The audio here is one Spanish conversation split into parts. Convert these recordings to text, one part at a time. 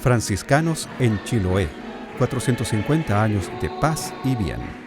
franciscanos en Chiloé, 450 años de paz y bien.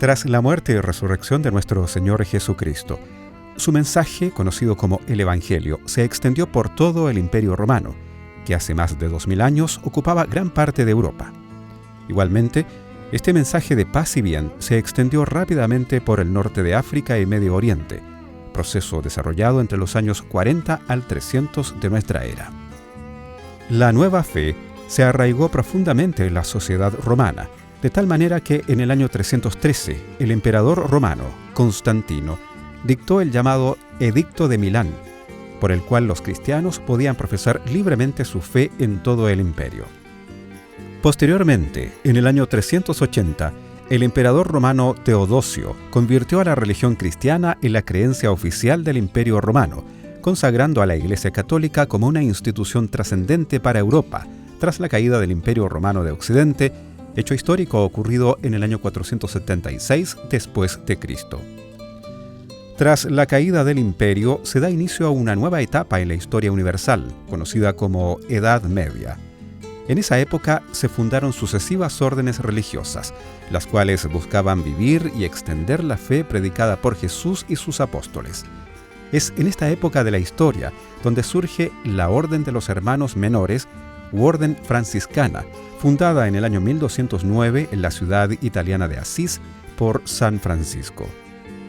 Tras la muerte y resurrección de nuestro Señor Jesucristo, su mensaje, conocido como el Evangelio, se extendió por todo el Imperio Romano, que hace más de 2000 años ocupaba gran parte de Europa. Igualmente, este mensaje de paz y bien se extendió rápidamente por el norte de África y Medio Oriente, proceso desarrollado entre los años 40 al 300 de nuestra era. La nueva fe se arraigó profundamente en la sociedad romana, de tal manera que en el año 313 el emperador romano, Constantino, dictó el llamado Edicto de Milán, por el cual los cristianos podían profesar libremente su fe en todo el imperio. Posteriormente, en el año 380, el emperador romano Teodosio convirtió a la religión cristiana en la creencia oficial del Imperio Romano, consagrando a la Iglesia Católica como una institución trascendente para Europa, tras la caída del Imperio Romano de Occidente, hecho histórico ocurrido en el año 476 después de Cristo. Tras la caída del imperio, se da inicio a una nueva etapa en la historia universal, conocida como Edad Media. En esa época se fundaron sucesivas órdenes religiosas, las cuales buscaban vivir y extender la fe predicada por Jesús y sus apóstoles. Es en esta época de la historia donde surge la Orden de los Hermanos Menores, u Orden Franciscana, fundada en el año 1209 en la ciudad italiana de Asís por San Francisco.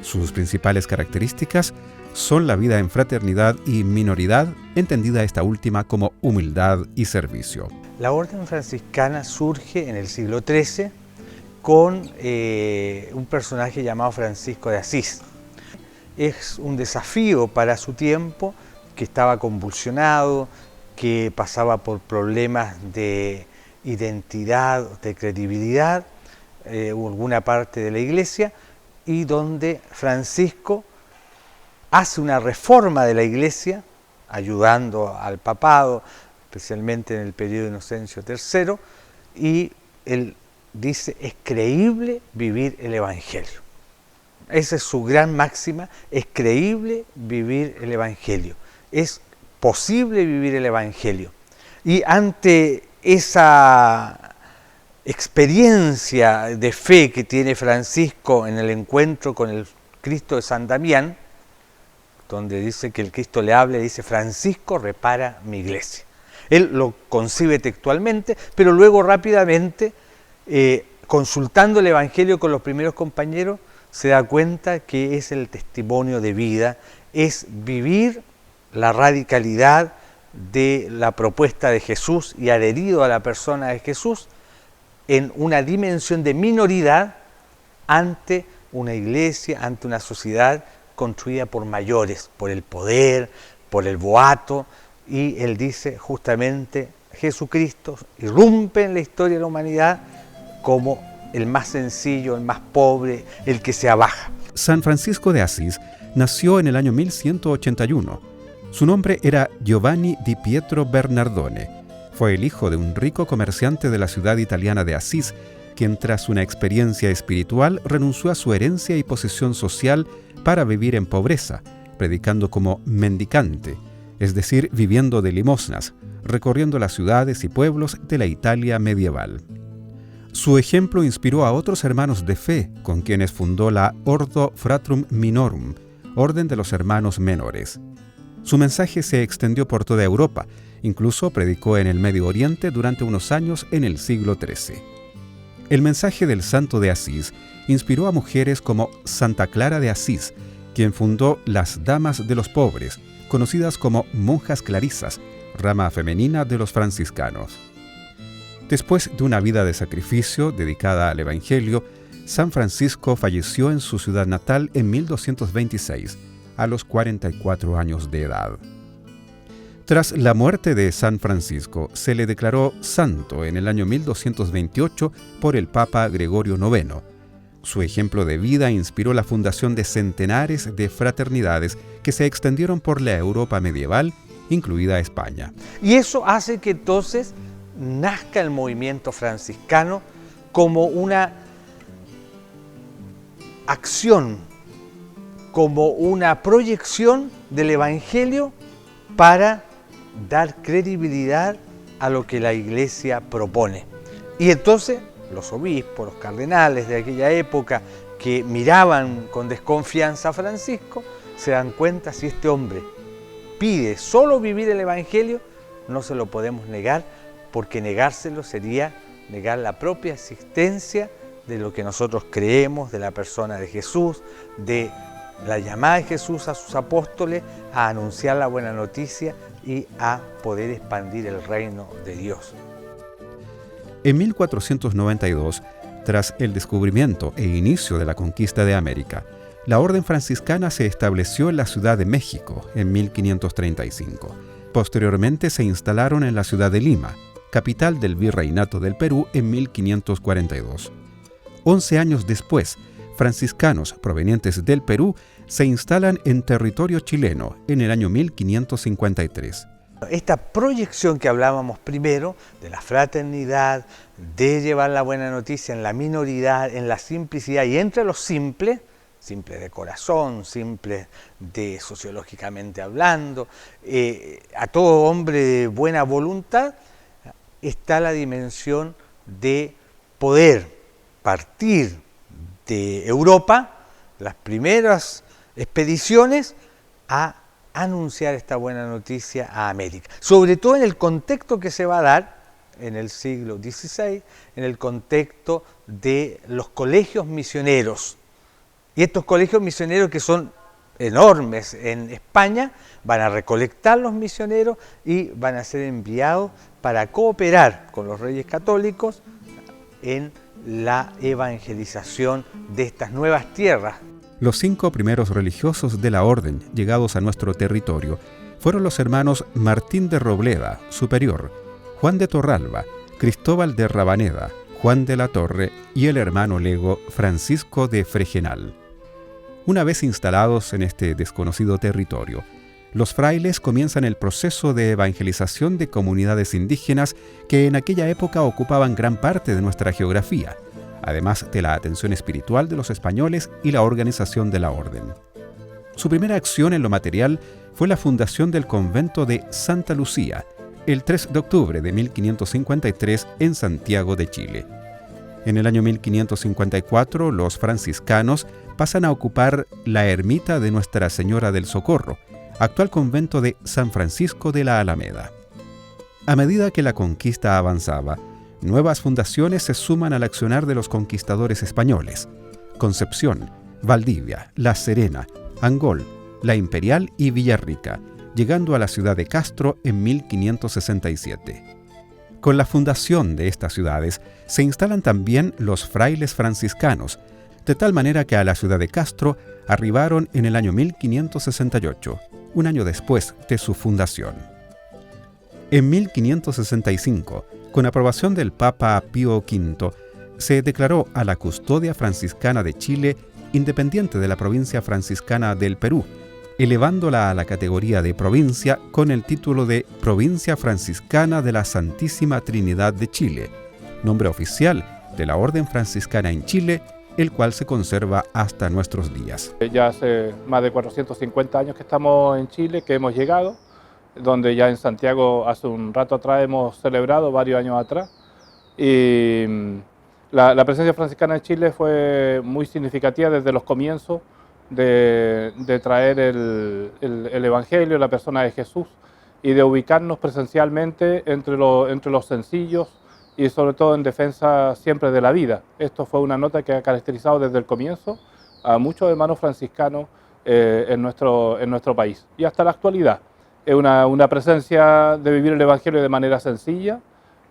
Sus principales características son la vida en fraternidad y minoridad, entendida esta última como humildad y servicio. La Orden Franciscana surge en el siglo XIII con un personaje llamado Francisco de Asís. Es un desafío para su tiempo, que estaba convulsionado, que pasaba por problemas de identidad, de credibilidad, o alguna parte de la Iglesia, y donde Francisco hace una reforma de la Iglesia, ayudando al papado, especialmente en el periodo de Inocencio III, y él dice, es creíble vivir el Evangelio. Esa es su gran máxima, es creíble vivir el Evangelio. Es posible vivir el Evangelio. Y ante esa experiencia de fe que tiene Francisco en el encuentro con el Cristo de San Damián, donde dice que el Cristo le habla y dice, Francisco repara mi iglesia. Él lo concibe textualmente, pero luego rápidamente, consultando el Evangelio con los primeros compañeros, se da cuenta que es el testimonio de vida, es vivir la radicalidad de la propuesta de Jesús y adherido a la persona de Jesús en una dimensión de minoridad ante una iglesia, ante una sociedad construida por mayores, por el poder, por el boato, y él dice justamente Jesucristo irrumpe en la historia de la humanidad como el más sencillo, el más pobre, el que se abaja. San Francisco de Asís nació en el año 1181. Su nombre era Giovanni di Pietro Bernardone. Fue el hijo de un rico comerciante de la ciudad italiana de Asís, quien tras una experiencia espiritual renunció a su herencia y posición social para vivir en pobreza, predicando como mendicante, es decir, viviendo de limosnas, recorriendo las ciudades y pueblos de la Italia medieval. Su ejemplo inspiró a otros hermanos de fe, con quienes fundó la Ordo Fratrum Minorum, Orden de los Hermanos Menores. Su mensaje se extendió por toda Europa, incluso predicó en el Medio Oriente durante unos años en el siglo XIII. El mensaje del Santo de Asís inspiró a mujeres como Santa Clara de Asís, quien fundó las Damas de los Pobres, conocidas como monjas clarisas, rama femenina de los franciscanos. Después de una vida de sacrificio dedicada al Evangelio, San Francisco falleció en su ciudad natal en 1226, a los 44 años de edad. Tras la muerte de San Francisco, se le declaró santo en el año 1228 por el Papa Gregorio IX. Su ejemplo de vida inspiró la fundación de centenares de fraternidades que se extendieron por la Europa medieval, incluida España. Y eso hace que entonces nazca el movimiento franciscano como una acción, como una proyección del Evangelio para dar credibilidad a lo que la Iglesia propone. Y entonces los obispos, los cardenales de aquella época que miraban con desconfianza a Francisco, se dan cuenta: si este hombre pide solo vivir el Evangelio, no se lo podemos negar, porque negárselo sería negar la propia existencia de lo que nosotros creemos, de la persona de Jesús, de la llamada de Jesús a sus apóstoles a anunciar la buena noticia y a poder expandir el reino de Dios. En 1492, tras el descubrimiento e inicio de la conquista de América, la Orden Franciscana se estableció en la Ciudad de México en 1535. Posteriormente se instalaron en la ciudad de Lima, capital del Virreinato del Perú, en 1542. 11 años después, franciscanos provenientes del Perú se instalan en territorio chileno en el año 1553. Esta proyección que hablábamos primero, de la fraternidad, de llevar la buena noticia en la minoridad, en la simplicidad y entre los simples, simples de corazón, simples de sociológicamente hablando, a todo hombre de buena voluntad, está la dimensión de poder partir de Europa, las primeras expediciones, a anunciar esta buena noticia a América. Sobre todo en el contexto que se va a dar en el siglo XVI, en el contexto de los colegios misioneros. Y estos colegios misioneros, que son enormes en España, van a recolectar los misioneros y van a ser enviados para cooperar con los reyes católicos en la evangelización de estas nuevas tierras. Los 5 primeros religiosos de la orden llegados a nuestro territorio fueron los hermanos Martín de Robleda, superior, Juan de Torralba, Cristóbal de Rabaneda, Juan de la Torre y el hermano lego Francisco de Fregenal. Una vez instalados en este desconocido territorio, los frailes comienzan el proceso de evangelización de comunidades indígenas que en aquella época ocupaban gran parte de nuestra geografía, además de la atención espiritual de los españoles y la organización de la orden. Su primera acción en lo material fue la fundación del convento de Santa Lucía, el 3 de octubre de 1553 en Santiago de Chile. En el año 1554, los franciscanos pasan a ocupar la ermita de Nuestra Señora del Socorro, actual convento de San Francisco de la Alameda. A medida que la conquista avanzaba, nuevas fundaciones se suman al accionar de los conquistadores españoles: Concepción, Valdivia, La Serena, Angol, La Imperial y Villarrica, llegando a la ciudad de Castro en 1567. Con la fundación de estas ciudades se instalan también los frailes franciscanos, de tal manera que a la ciudad de Castro arribaron en el año 1568, un año después de su fundación. En 1565, con aprobación del Papa Pío V, se declaró a la Custodia Franciscana de Chile independiente de la provincia franciscana del Perú, elevándola a la categoría de provincia con el título de Provincia Franciscana de la Santísima Trinidad de Chile, nombre oficial de la Orden Franciscana en Chile, el cual se conserva hasta nuestros días. Ya hace más de 450 años que estamos en Chile, que hemos llegado, donde ya en Santiago hace un rato atrás hemos celebrado, varios años atrás, y la presencia franciscana en Chile fue muy significativa desde los comienzos de traer el Evangelio, la persona de Jesús, y de ubicarnos presencialmente entre los sencillos y sobre todo en defensa siempre de la vida. Esto fue una nota que ha caracterizado desde el comienzo a muchos hermanos franciscanos en nuestro país y hasta la actualidad. es una presencia de vivir el Evangelio de manera sencilla,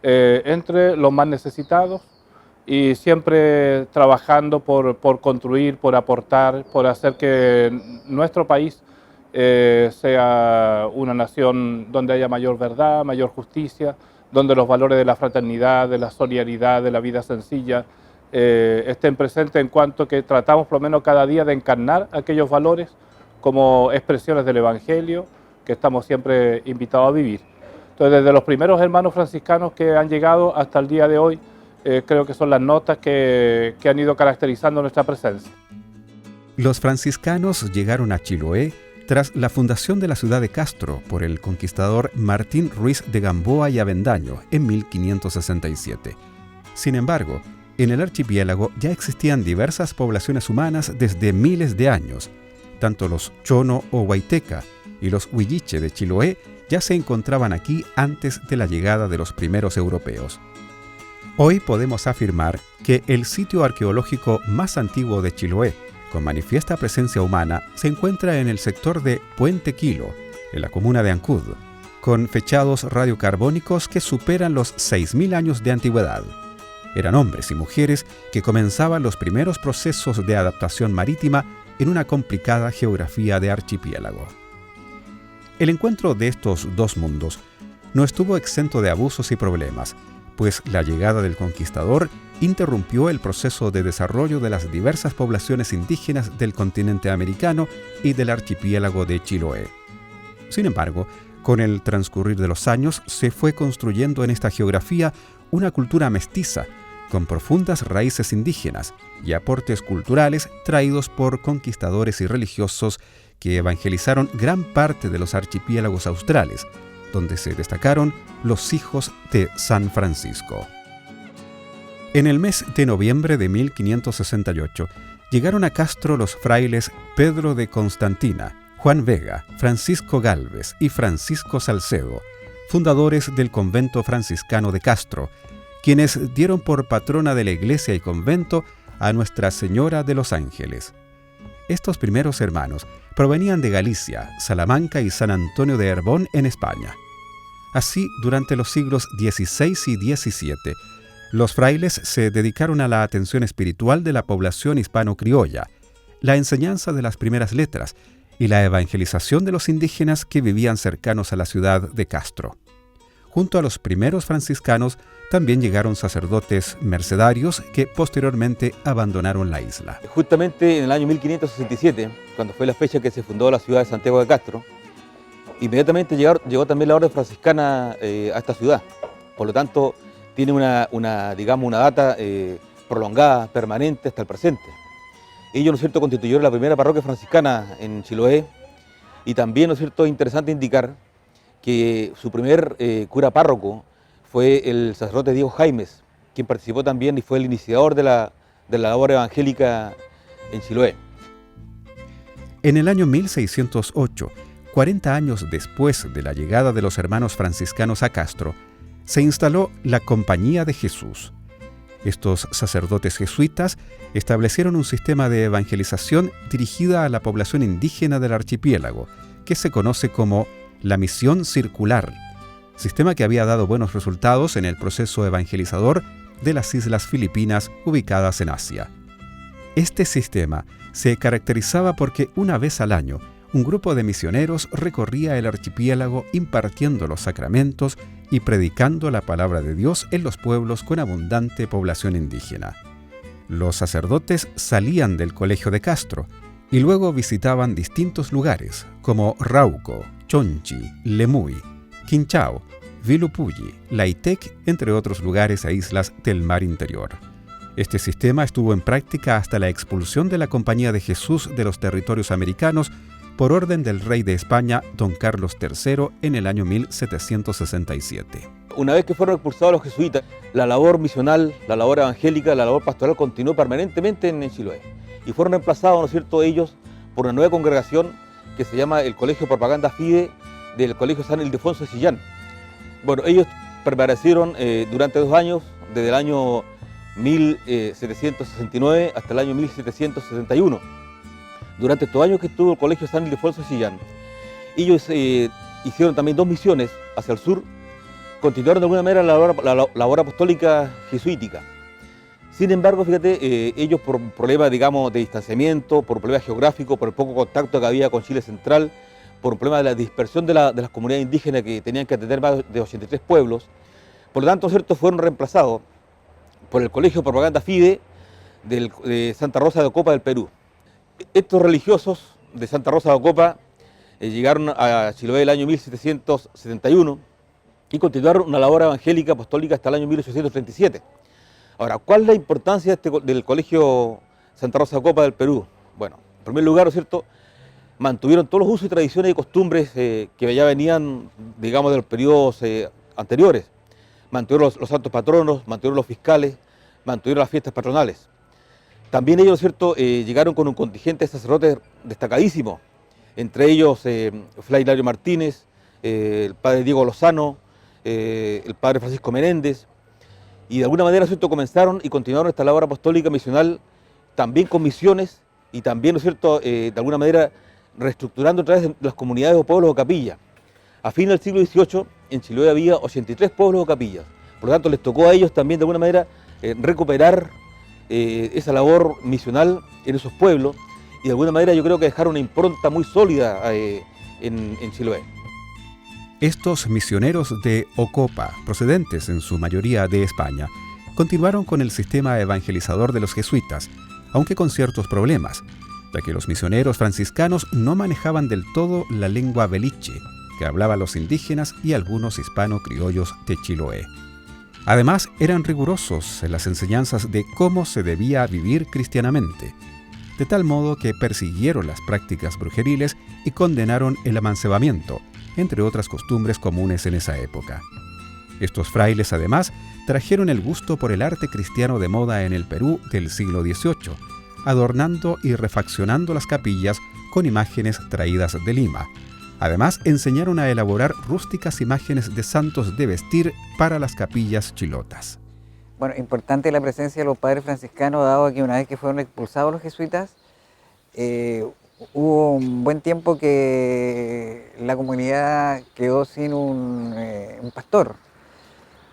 entre los más necesitados, y siempre trabajando por construir, por aportar, por hacer que nuestro país sea una nación donde haya mayor verdad, mayor justicia, donde los valores de la fraternidad, de la solidaridad, de la vida sencilla estén presentes, en cuanto que tratamos por lo menos cada día de encarnar aquellos valores como expresiones del Evangelio que estamos siempre invitados a vivir. Entonces, desde los primeros hermanos franciscanos que han llegado hasta el día de hoy, creo que son las notas que han ido caracterizando nuestra presencia. Los franciscanos llegaron a Chiloé tras la fundación de la ciudad de Castro por el conquistador Martín Ruiz de Gamboa y Avendaño en 1567. Sin embargo, en el archipiélago ya existían diversas poblaciones humanas desde miles de años. Tanto los Chono o Huayteca y los Huilliche de Chiloé ya se encontraban aquí antes de la llegada de los primeros europeos. Hoy podemos afirmar que el sitio arqueológico más antiguo de Chiloé, con manifiesta presencia humana, se encuentra en el sector de Puente Quilo, en la comuna de Ancud, con fechados radiocarbónicos que superan los 6.000 años de antigüedad. Eran hombres y mujeres que comenzaban los primeros procesos de adaptación marítima en una complicada geografía de archipiélago. El encuentro de estos dos mundos no estuvo exento de abusos y problemas, pues la llegada del conquistador interrumpió el proceso de desarrollo de las diversas poblaciones indígenas del continente americano y del archipiélago de Chiloé. Sin embargo, con el transcurrir de los años se fue construyendo en esta geografía una cultura mestiza, con profundas raíces indígenas y aportes culturales traídos por conquistadores y religiosos que evangelizaron gran parte de los archipiélagos australes, donde se destacaron los hijos de San Francisco. En el mes de noviembre de 1568 llegaron a Castro los frailes Pedro de Constantina, Juan Vega, Francisco Gálvez y Francisco Salcedo, fundadores del convento franciscano de Castro, quienes dieron por patrona de la iglesia y convento a Nuestra Señora de los Ángeles. Estos primeros hermanos provenían de Galicia, Salamanca y San Antonio de Herbón en España. Así, durante los siglos XVI y XVII, los frailes se dedicaron a la atención espiritual de la población hispano-criolla, la enseñanza de las primeras letras y la evangelización de los indígenas que vivían cercanos a la ciudad de Castro. Junto a los primeros franciscanos también llegaron sacerdotes mercedarios que posteriormente abandonaron la isla. Justamente en el año 1567, cuando fue la fecha que se fundó la ciudad de Santiago de Castro, inmediatamente llegó también la orden franciscana a esta ciudad. Por lo tanto, tiene una data prolongada, permanente hasta el presente. Ellos, ¿no es cierto?, constituyeron la primera parroquia franciscana en Chiloé, y también, ¿no es cierto?, es interesante indicar que su primer cura párroco fue el sacerdote Diego Jaimes, quien participó también y fue el iniciador de la labor evangélica en Chiloé. En el año 1608, 40 años después de la llegada de los hermanos franciscanos a Castro, se instaló la Compañía de Jesús. Estos sacerdotes jesuitas establecieron un sistema de evangelización dirigida a la población indígena del archipiélago, que se conoce como la Misión Circular, sistema que había dado buenos resultados en el proceso evangelizador de las islas Filipinas ubicadas en Asia. Este sistema se caracterizaba porque una vez al año un grupo de misioneros recorría el archipiélago impartiendo los sacramentos y predicando la palabra de Dios en los pueblos con abundante población indígena. Los sacerdotes salían del colegio de Castro y luego visitaban distintos lugares como Rauco, Chonchi, Lemuy, Quinchao, Vilupulli, Laitec, entre otros lugares e islas del mar interior. Este sistema estuvo en práctica hasta la expulsión de la Compañía de Jesús de los territorios americanos por orden del rey de España, don Carlos III, en el año 1767. Una vez que fueron expulsados los jesuitas, la labor misional, la labor evangélica, la labor pastoral continuó permanentemente en Chiloé. Y fueron reemplazados, ¿no es cierto?, ellos por una nueva congregación que se llama el Colegio Propaganda Fide del Colegio San Ildefonso de Chillán. Bueno, ellos permanecieron durante 2 años, desde el año 1769 hasta el año 1771. Durante estos años que estuvo el Colegio San Ildefonso de Chillán, ellos hicieron también 2 misiones hacia el sur, continuaron de alguna manera la labor apostólica jesuítica. Sin embargo, fíjate, ellos por un problema, digamos, de distanciamiento, por un problema geográfico, por el poco contacto que había con Chile Central, por un problema de la dispersión de las comunidades indígenas que tenían que atender más de 83 pueblos, por lo tanto, ¿cierto?, fueron reemplazados por el Colegio de Propaganda Fide de Santa Rosa de Ocopa del Perú. Estos religiosos de Santa Rosa de Ocopa llegaron a Chiloé el año 1771 y continuaron una labor evangélica apostólica hasta el año 1837. Ahora, ¿cuál es la importancia del Colegio Santa Rosa de Ocopa del Perú? Bueno, en primer lugar, ¿no es cierto?, mantuvieron todos los usos y tradiciones y costumbres que ya venían, digamos, de los periodos anteriores. Mantuvieron los santos patronos, mantuvieron los fiscales, mantuvieron las fiestas patronales. También ellos, ¿cierto?, llegaron con un contingente de sacerdotes destacadísimo, entre ellos Fray Hilario Martínez, el padre Diego Lozano, el padre Francisco Menéndez, y de alguna manera, ¿cierto?, comenzaron y continuaron esta labor apostólica misional también con misiones y también, ¿no es cierto?, de alguna manera reestructurando a través de las comunidades o pueblos o capillas. A fin del siglo XVIII en Chiloé había 83 pueblos o capillas, por lo tanto les tocó a ellos también de alguna manera recuperar esa labor misional en esos pueblos y de alguna manera yo creo que dejaron una impronta muy sólida en Chiloé. Estos misioneros de Ocopa, procedentes en su mayoría de España, continuaron con el sistema evangelizador de los jesuitas, aunque con ciertos problemas, ya que los misioneros franciscanos no manejaban del todo la lengua beliche, que hablaban los indígenas y algunos hispano-criollos de Chiloé. Además, eran rigurosos en las enseñanzas de cómo se debía vivir cristianamente, de tal modo que persiguieron las prácticas brujeriles y condenaron el amancebamiento, entre otras costumbres comunes en esa época. Estos frailes, además, trajeron el gusto por el arte cristiano de moda en el Perú del siglo XVIII, adornando y refaccionando las capillas con imágenes traídas de Lima. Además, enseñaron a elaborar rústicas imágenes de santos de vestir para las capillas chilotas. Bueno, importante la presencia de los padres franciscanos, dado que una vez que fueron expulsados los jesuitas, hubo un buen tiempo que la comunidad quedó sin un pastor.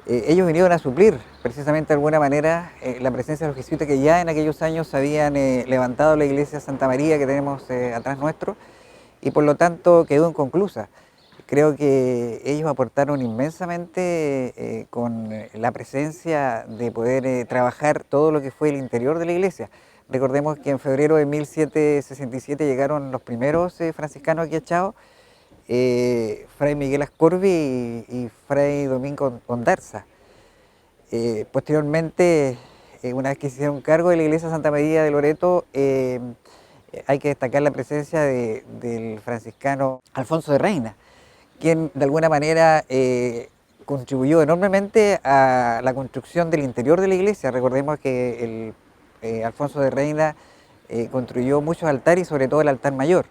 Ellos vinieron a suplir, precisamente de alguna manera, la presencia de los jesuitas que ya en aquellos años habían levantado la iglesia Santa María que tenemos atrás nuestro, y por lo tanto quedó inconclusa. Creo que ellos aportaron inmensamente con la presencia de poder trabajar todo lo que fue el interior de la iglesia. Recordemos que en febrero de 1767 llegaron los primeros franciscanos aquí a Chao, Fray Miguel Ascorbi y Fray Domingo Ondarza. Posteriormente, una vez que se hicieron cargo de la iglesia Santa María de Loreto, hay que destacar la presencia del franciscano Alfonso de Reina, quien de alguna manera contribuyó enormemente a la construcción del interior de la iglesia. Recordemos que Alfonso de Reina construyó muchos altares y sobre todo el altar mayor.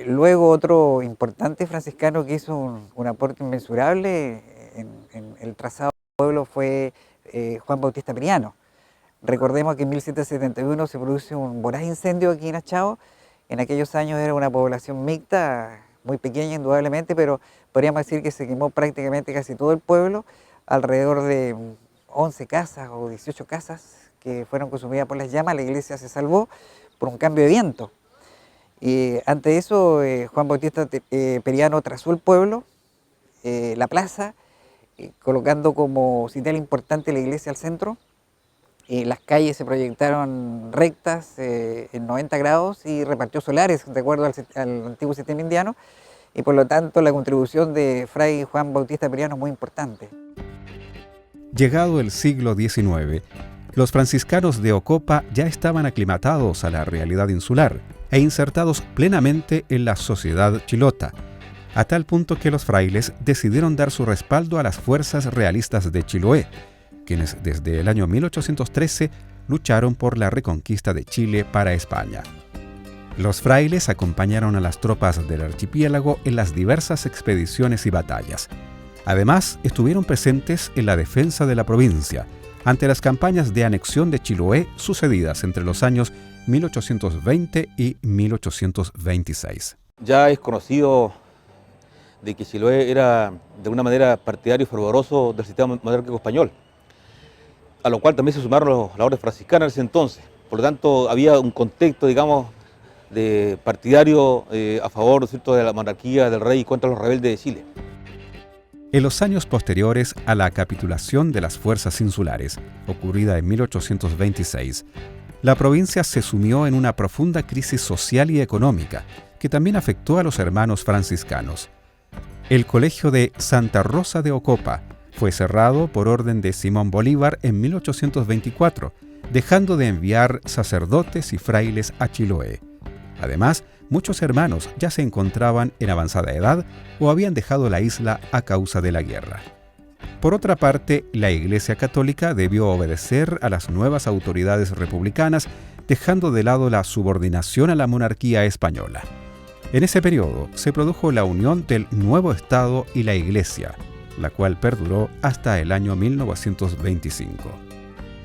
Luego otro importante franciscano que hizo un aporte inmensurable en el trazado del pueblo fue Juan Bautista Priano. Recordemos que en 1771 se produce un voraz incendio aquí en Achao. En aquellos años era una población mixta, muy pequeña indudablemente, pero podríamos decir que se quemó prácticamente casi todo el pueblo, alrededor de 11 casas o 18 casas que fueron consumidas por las llamas. La iglesia se salvó por un cambio de viento. Y ante eso, Juan Bautista Periano trazó el pueblo, la plaza, colocando como señal importante la iglesia al centro. Las calles se proyectaron rectas en 90 grados y repartió solares de acuerdo al antiguo sistema indiano, y por lo tanto la contribución de Fray Juan Bautista Periano es muy importante. Llegado el siglo XIX, los franciscanos de Ocopa ya estaban aclimatados a la realidad insular e insertados plenamente en la sociedad chilota, a tal punto que los frailes decidieron dar su respaldo a las fuerzas realistas de Chiloé, quienes desde el año 1813 lucharon por la reconquista de Chile para España. Los frailes acompañaron a las tropas del archipiélago en las diversas expediciones y batallas. Además, estuvieron presentes en la defensa de la provincia, ante las campañas de anexión de Chiloé sucedidas entre los años 1820 y 1826. Ya es conocido de que Chiloé era de alguna manera partidario y fervoroso del sistema monárquico español, a lo cual también se sumaron las órdenes franciscanas en ese entonces. Por lo tanto, había un contexto, digamos, de partidario a favor, ¿cierto?, de la monarquía del rey contra los rebeldes de Chile. En los años posteriores a la capitulación de las fuerzas insulares, ocurrida en 1826, la provincia se sumió en una profunda crisis social y económica que también afectó a los hermanos franciscanos. El colegio de Santa Rosa de Ocopa fue cerrado por orden de Simón Bolívar en 1824, dejando de enviar sacerdotes y frailes a Chiloé. Además, muchos hermanos ya se encontraban en avanzada edad o habían dejado la isla a causa de la guerra. Por otra parte, la Iglesia Católica debió obedecer a las nuevas autoridades republicanas, dejando de lado la subordinación a la monarquía española. En ese periodo se produjo la unión del nuevo Estado y la Iglesia, la cual perduró hasta el año 1925.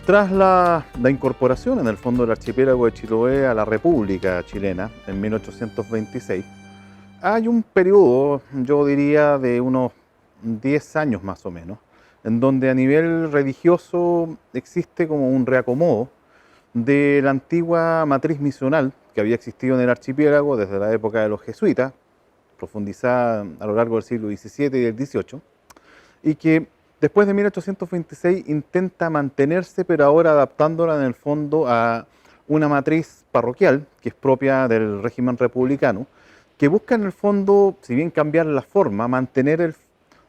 Tras la incorporación en el fondo del archipiélago de Chiloé a la República Chilena en 1826, hay un periodo, yo diría, de unos 10 años más o menos, en donde a nivel religioso existe como un reacomodo de la antigua matriz misional que había existido en el archipiélago desde la época de los jesuitas, profundizada a lo largo del siglo XVII y del XVIII, y que después de 1826 intenta mantenerse, pero ahora adaptándola en el fondo a una matriz parroquial, que es propia del régimen republicano, que busca en el fondo, si bien cambiar la forma, mantener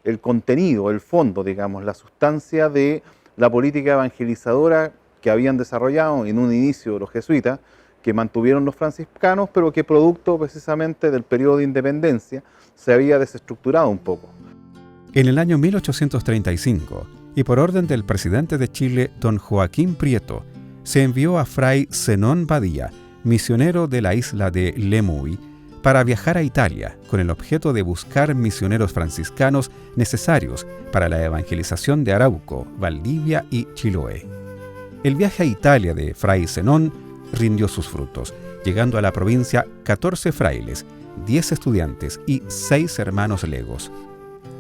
el contenido, el fondo, digamos, la sustancia de la política evangelizadora que habían desarrollado en un inicio los jesuitas, que mantuvieron los franciscanos, pero que producto precisamente del periodo de independencia se había desestructurado un poco. En el año 1835, y por orden del presidente de Chile, don Joaquín Prieto, se envió a Fray Zenón Badía, misionero de la isla de Lemuy, para viajar a Italia con el objeto de buscar misioneros franciscanos necesarios para la evangelización de Arauco, Valdivia y Chiloé. El viaje a Italia de Fray Zenón rindió sus frutos, llegando a la provincia 14 frailes, 10 estudiantes y 6 hermanos legos.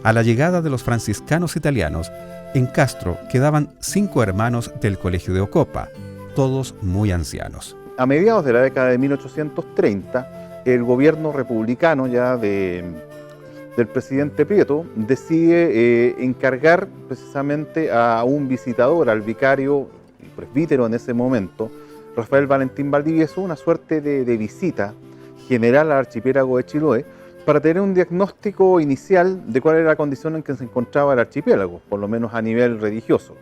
A la llegada de los franciscanos italianos, en Castro quedaban 5 hermanos del colegio de Ocopa, todos muy ancianos. A mediados de la década de 1830, el gobierno republicano ya del presidente Prieto decide encargar precisamente a un visitador, al vicario y presbítero en ese momento, Rafael Valentín Valdivieso, una suerte de visita general al archipiélago de Chiloé para tener un diagnóstico inicial de cuál era la condición en que se encontraba el archipiélago, por lo menos a nivel religioso.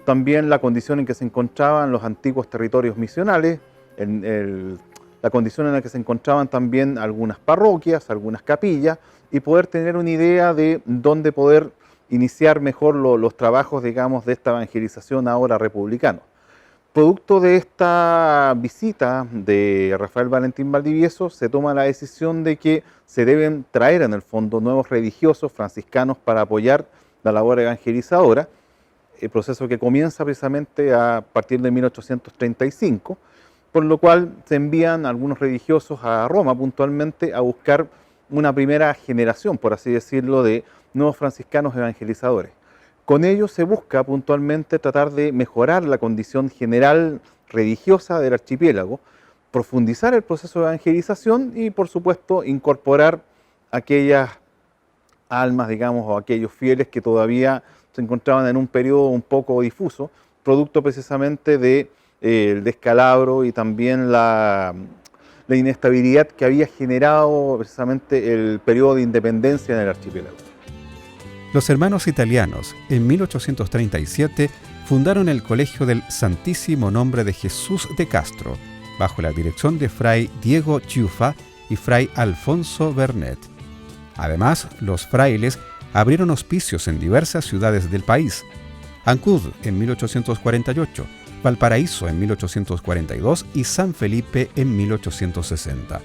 También la condición en que se encontraban los antiguos territorios misionales, la condición en la que se encontraban también algunas parroquias, algunas capillas, y poder tener una idea de dónde poder iniciar mejor los trabajos, digamos, de esta evangelización ahora republicana. Producto de esta visita de Rafael Valentín Valdivieso, se toma la decisión de que se deben traer en el fondo nuevos religiosos franciscanos para apoyar la labor evangelizadora, el proceso que comienza precisamente a partir de 1835, por lo cual se envían algunos religiosos a Roma puntualmente a buscar una primera generación, por así decirlo, de nuevos franciscanos evangelizadores. Con ello se busca puntualmente tratar de mejorar la condición general religiosa del archipiélago, profundizar el proceso de evangelización y, por supuesto, incorporar aquellas almas, digamos, o aquellos fieles que todavía se encontraban en un periodo un poco difuso, producto precisamente de el descalabro y también la inestabilidad que había generado precisamente el periodo de independencia en el archipiélago. Los hermanos italianos, en 1837, fundaron el Colegio del Santísimo Nombre de Jesús de Castro, bajo la dirección de Fray Diego Chiufa y Fray Alfonso Bernet. Además, los frailes abrieron hospicios en diversas ciudades del país: Ancud en 1848, Valparaíso en 1842 y San Felipe en 1860.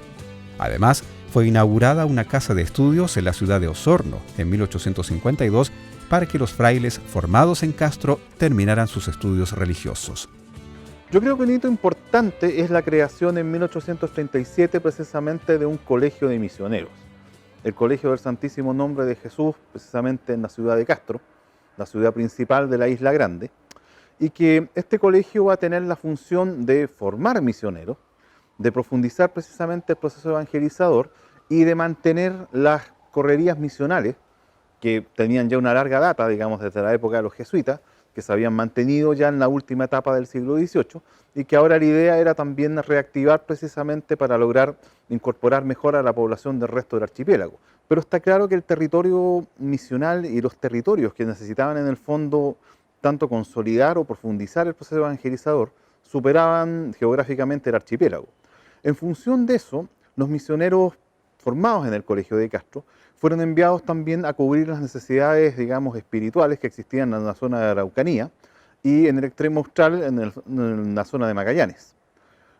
Además, fue inaugurada una casa de estudios en la ciudad de Osorno en 1852 para que los frailes formados en Castro terminaran sus estudios religiosos. Yo creo que un hito importante es la creación en 1837 precisamente de un colegio de misioneros. el Colegio del Santísimo Nombre de Jesús, precisamente en la ciudad de Castro, la ciudad principal de la Isla Grande, y que este colegio va a tener la función de formar misioneros, de profundizar precisamente el proceso evangelizador y de mantener las correrías misionales que tenían ya una larga data, digamos, desde la época de los jesuitas, que se habían mantenido ya en la última etapa del siglo XVIII y que ahora la idea era también reactivar precisamente para lograr incorporar mejor a la población del resto del archipiélago. Pero está claro que el territorio misional y los territorios que necesitaban en el fondo tanto consolidar o profundizar el proceso evangelizador superaban geográficamente el archipiélago. En función de eso, los misioneros formados en el Colegio de Castro fueron enviados también a cubrir las necesidades, digamos, espirituales que existían en la zona de Araucanía y en el extremo austral, en la zona de Magallanes.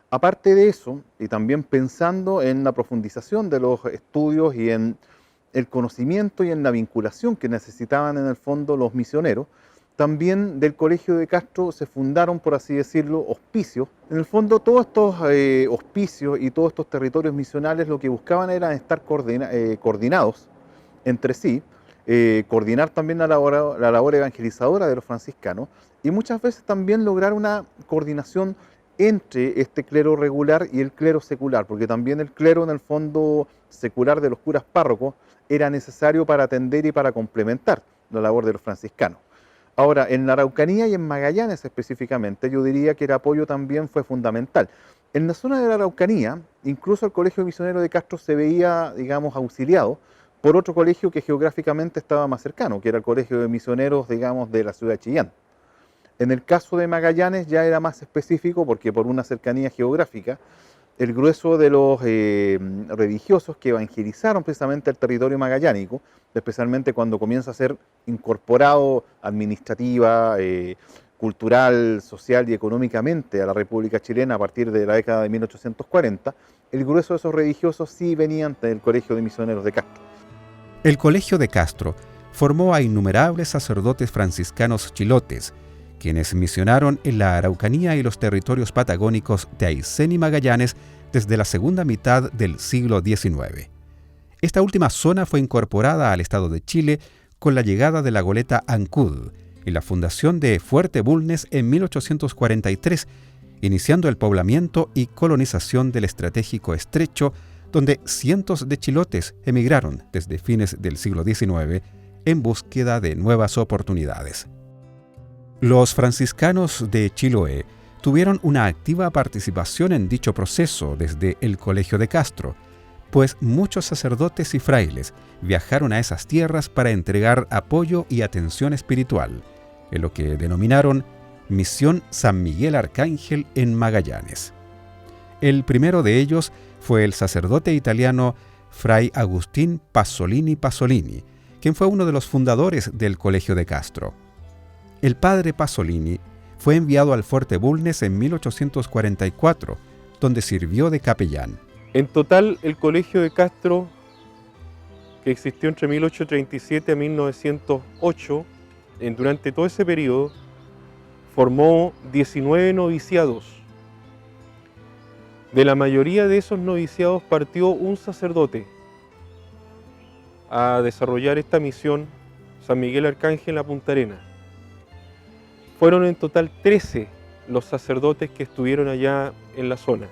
Aparte de eso, y también pensando en la profundización de los estudios y en el conocimiento y en la vinculación que necesitaban en el fondo los misioneros, también del Colegio de Castro se fundaron, por así decirlo, hospicios. En el fondo, todos estos hospicios y todos estos territorios misionales lo que buscaban era estar coordinados entre sí, coordinar también la labor evangelizadora de los franciscanos y muchas veces también lograr una coordinación entre este clero regular y el clero secular, porque también el clero en el fondo secular de los curas párrocos era necesario para atender y para complementar la labor de los franciscanos. Ahora, en la Araucanía y en Magallanes específicamente, yo diría que el apoyo también fue fundamental. En la zona de la Araucanía, incluso el Colegio Misionero de Castro se veía, digamos, auxiliado por otro colegio que geográficamente estaba más cercano, que era el Colegio de Misioneros, digamos, de la ciudad de Chillán. En el caso de Magallanes ya era más específico porque por una cercanía geográfica, el grueso de los religiosos que evangelizaron precisamente el territorio magallánico, especialmente cuando comienza a ser incorporado administrativa, cultural, social y económicamente a la República Chilena a partir de la década de 1840, el grueso de esos religiosos sí venían del Colegio de Misioneros de Castro. El Colegio de Castro formó a innumerables sacerdotes franciscanos chilotes, quienes misionaron en la Araucanía y los territorios patagónicos de Aysén y Magallanes desde la segunda mitad del siglo XIX. Esta última zona fue incorporada al Estado de Chile con la llegada de la goleta Ancud y la fundación de Fuerte Bulnes en 1843, iniciando el poblamiento y colonización del estratégico estrecho, donde cientos de chilotes emigraron desde fines del siglo XIX en búsqueda de nuevas oportunidades. Los franciscanos de Chiloé tuvieron una activa participación en dicho proceso desde el Colegio de Castro, pues muchos sacerdotes y frailes viajaron a esas tierras para entregar apoyo y atención espiritual, en lo que denominaron Misión San Miguel Arcángel en Magallanes. El primero de ellos fue el sacerdote italiano Fray Agustín Pasolini, quien fue uno de los fundadores del Colegio de Castro. El padre Pasolini fue enviado al Fuerte Bulnes en 1844, donde sirvió de capellán. En total, el Colegio de Castro, que existió entre 1837 a 1908, durante todo ese periodo, formó 19 noviciados. De la mayoría de esos noviciados partió un sacerdote a desarrollar esta misión San Miguel Arcángel en la Punta Arenas. Fueron en total 13 los sacerdotes que estuvieron allá en la zona,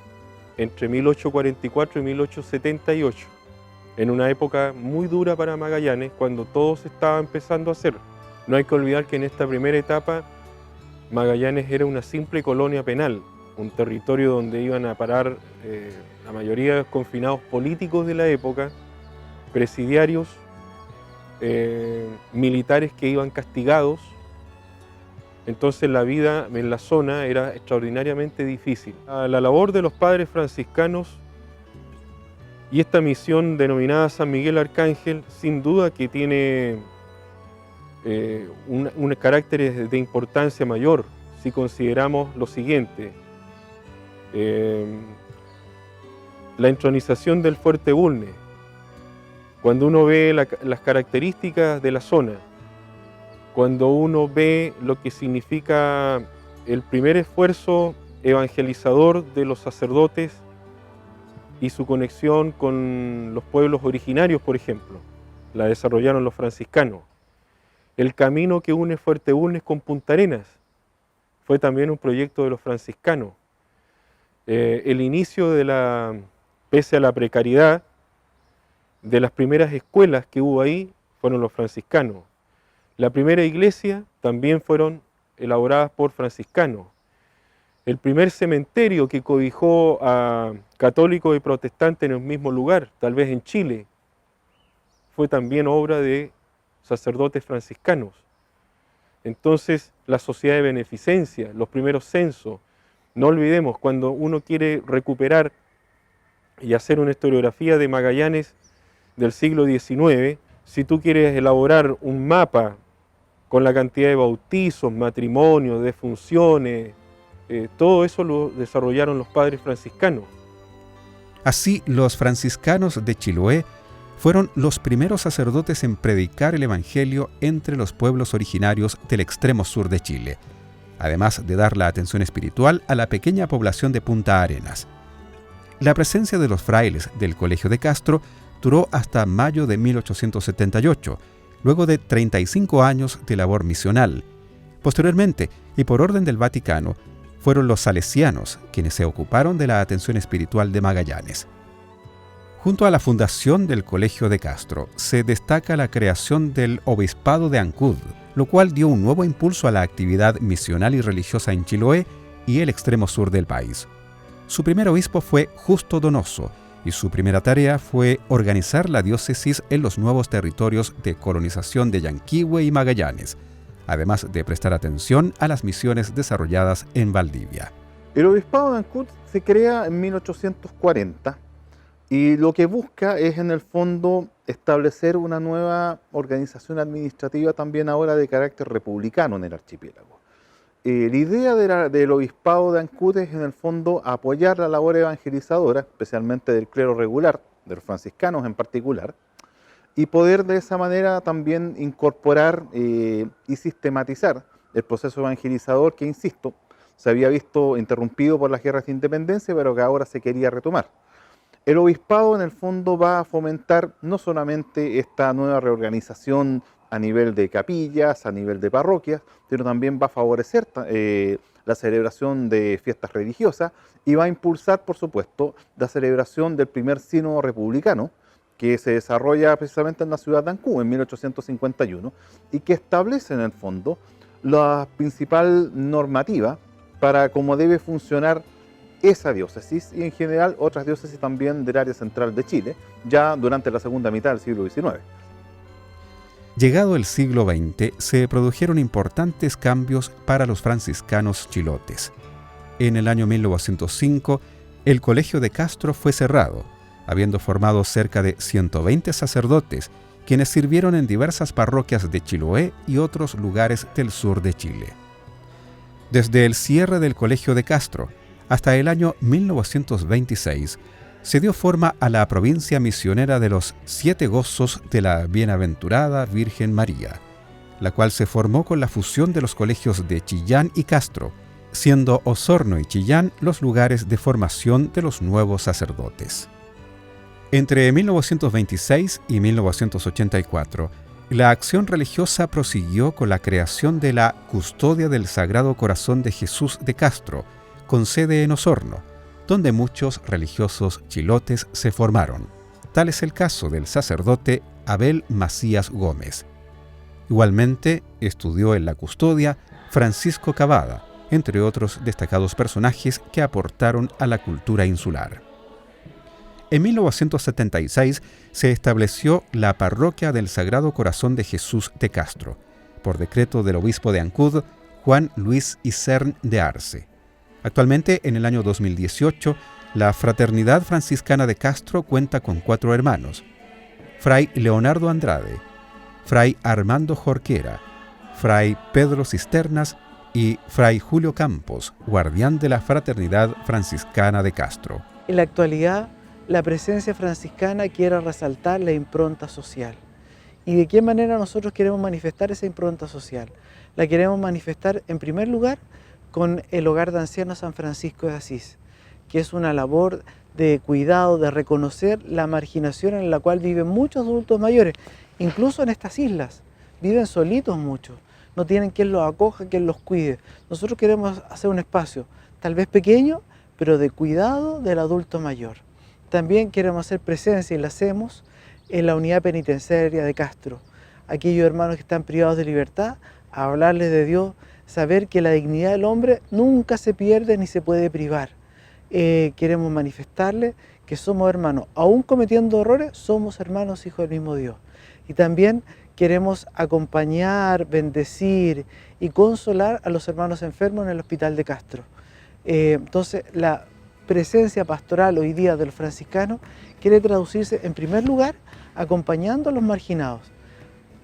entre 1844 y 1878, en una época muy dura para Magallanes, cuando todo se estaba empezando a hacer. No hay que olvidar que en esta primera etapa Magallanes era una simple colonia penal, un territorio donde iban a parar la mayoría de los confinados políticos de la época, presidiarios, militares que iban castigados. Entonces la vida en la zona era extraordinariamente difícil. La labor de los padres franciscanos y esta misión denominada San Miguel Arcángel, sin duda que tiene un carácter de importancia mayor si consideramos lo siguiente. La entronización del Fuerte Bulnes. Cuando uno ve las características de la zona, cuando uno ve lo que significa el primer esfuerzo evangelizador de los sacerdotes y su conexión con los pueblos originarios, por ejemplo, la desarrollaron los franciscanos. El camino que une Fuerte Bulnes con Punta Arenas fue también un proyecto de los franciscanos. El inicio pese a la precariedad, de las primeras escuelas que hubo ahí fueron los franciscanos. La primera iglesia también fueron elaboradas por franciscanos. El primer cementerio que cobijó a católicos y protestantes en el mismo lugar, tal vez en Chile, fue también obra de sacerdotes franciscanos. Entonces, la sociedad de beneficencia, los primeros censos, no olvidemos, cuando uno quiere recuperar y hacer una historiografía de Magallanes del siglo XIX, si tú quieres elaborar un mapa con la cantidad de bautizos, matrimonios, defunciones, todo eso lo desarrollaron los padres franciscanos. Así, los franciscanos de Chiloé fueron los primeros sacerdotes en predicar el Evangelio entre los pueblos originarios del extremo sur de Chile, además de dar la atención espiritual a la pequeña población de Punta Arenas. La presencia de los frailes del Colegio de Castro duró hasta mayo de 1878, luego de 35 años de labor misional. Posteriormente, y por orden del Vaticano, fueron los salesianos quienes se ocuparon de la atención espiritual de Magallanes. Junto a la fundación del Colegio de Castro, se destaca la creación del Obispado de Ancud, lo cual dio un nuevo impulso a la actividad misional y religiosa en Chiloé y el extremo sur del país. Su primer obispo fue Justo Donoso, y su primera tarea fue organizar la diócesis en los nuevos territorios de colonización de Yanquihue y Magallanes, además de prestar atención a las misiones desarrolladas en Valdivia. El Obispado de Ancud se crea en 1840 y lo que busca es, en el fondo, establecer una nueva organización administrativa también ahora de carácter republicano en el archipiélago. La idea del Obispado de Ancud es, en el fondo, apoyar la labor evangelizadora, especialmente del clero regular, de los franciscanos en particular, y poder de esa manera también incorporar y sistematizar el proceso evangelizador que, insisto, se había visto interrumpido por las guerras de independencia, pero que ahora se quería retomar. El obispado, en el fondo, va a fomentar no solamente esta nueva reorganización a nivel de capillas, a nivel de parroquias, sino también va a favorecer la celebración de fiestas religiosas y va a impulsar, por supuesto, la celebración del primer sínodo republicano, que se desarrolla precisamente en la ciudad de Ancud en 1851 y que establece, en el fondo, la principal normativa para cómo debe funcionar esa diócesis y en general otras diócesis también del área central de Chile, ya durante la segunda mitad del siglo XIX. Llegado el siglo XX, se produjeron importantes cambios para los franciscanos chilotes. En el año 1905, el Colegio de Castro fue cerrado, habiendo formado cerca de 120 sacerdotes, quienes sirvieron en diversas parroquias de Chiloé y otros lugares del sur de Chile. Desde el cierre del Colegio de Castro hasta el año 1926, se dio forma a la provincia misionera de los 7 Gozos de la Bienaventurada Virgen María, la cual se formó con la fusión de los colegios de Chillán y Castro, siendo Osorno y Chillán los lugares de formación de los nuevos sacerdotes. Entre 1926 y 1984, la acción religiosa prosiguió con la creación de la Custodia del Sagrado Corazón de Jesús de Castro, con sede en Osorno, donde muchos religiosos chilotes se formaron. Tal es el caso del sacerdote Abel Macías Gómez. Igualmente, estudió en la custodia Francisco Cavada, entre otros destacados personajes que aportaron a la cultura insular. En 1976 se estableció la Parroquia del Sagrado Corazón de Jesús de Castro, por decreto del obispo de Ancud, Juan Luis Isern de Arce. Actualmente, en el año 2018, la Fraternidad Franciscana de Castro cuenta con 4 hermanos: Fray Leonardo Andrade, Fray Armando Jorquera, Fray Pedro Cisternas y Fray Julio Campos, guardián de la Fraternidad Franciscana de Castro. En la actualidad, la presencia franciscana quiere resaltar la impronta social. ¿Y de qué manera nosotros queremos manifestar esa impronta social? La queremos manifestar, en primer lugar, con el Hogar de Ancianos San Francisco de Asís, que es una labor de cuidado, de reconocer la marginación en la cual viven muchos adultos mayores, incluso en estas islas. Viven solitos muchos, no tienen quien los acoja, quien los cuide. Nosotros queremos hacer un espacio, tal vez pequeño, pero de cuidado del adulto mayor. También queremos hacer presencia, y la hacemos, en la unidad penitenciaria de Castro. Aquellos hermanos que están privados de libertad, a hablarles de Dios, saber que la dignidad del hombre nunca se pierde ni se puede privar. Queremos manifestarles que somos hermanos, aún cometiendo errores, somos hermanos, hijos del mismo Dios. Y también queremos acompañar, bendecir y consolar a los hermanos enfermos en el hospital de Castro. Entonces, la presencia pastoral hoy día de los franciscanos quiere traducirse, en primer lugar, acompañando a los marginados,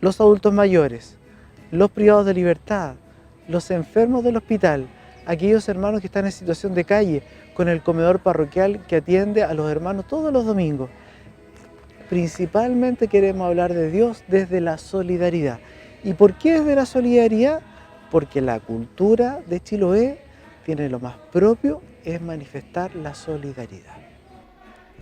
los adultos mayores, los privados de libertad, los enfermos del hospital, aquellos hermanos que están en situación de calle, con el comedor parroquial que atiende a los hermanos todos los domingos. Principalmente queremos hablar de Dios desde la solidaridad. ¿Y por qué desde la solidaridad? Porque la cultura de Chiloé tiene lo más propio, es manifestar la solidaridad.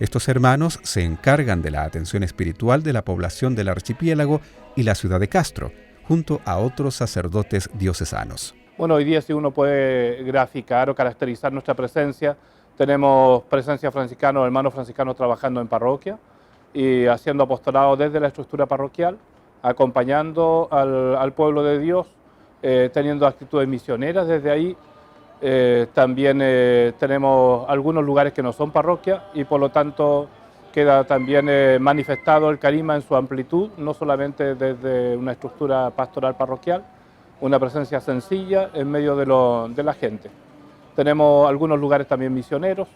Estos hermanos se encargan de la atención espiritual de la población del archipiélago y la ciudad de Castro, junto a otros sacerdotes diocesanos. Bueno, hoy día si uno puede graficar o caracterizar nuestra presencia, tenemos presencia franciscana, hermanos franciscanos trabajando en parroquia y haciendo apostolado desde la estructura parroquial, acompañando al pueblo de Dios, teniendo actitudes misioneras desde ahí. También tenemos algunos lugares que no son parroquia y por lo tanto queda también manifestado el carisma en su amplitud, no solamente desde una estructura pastoral parroquial, una presencia sencilla en medio de la gente. Tenemos algunos lugares también misioneros,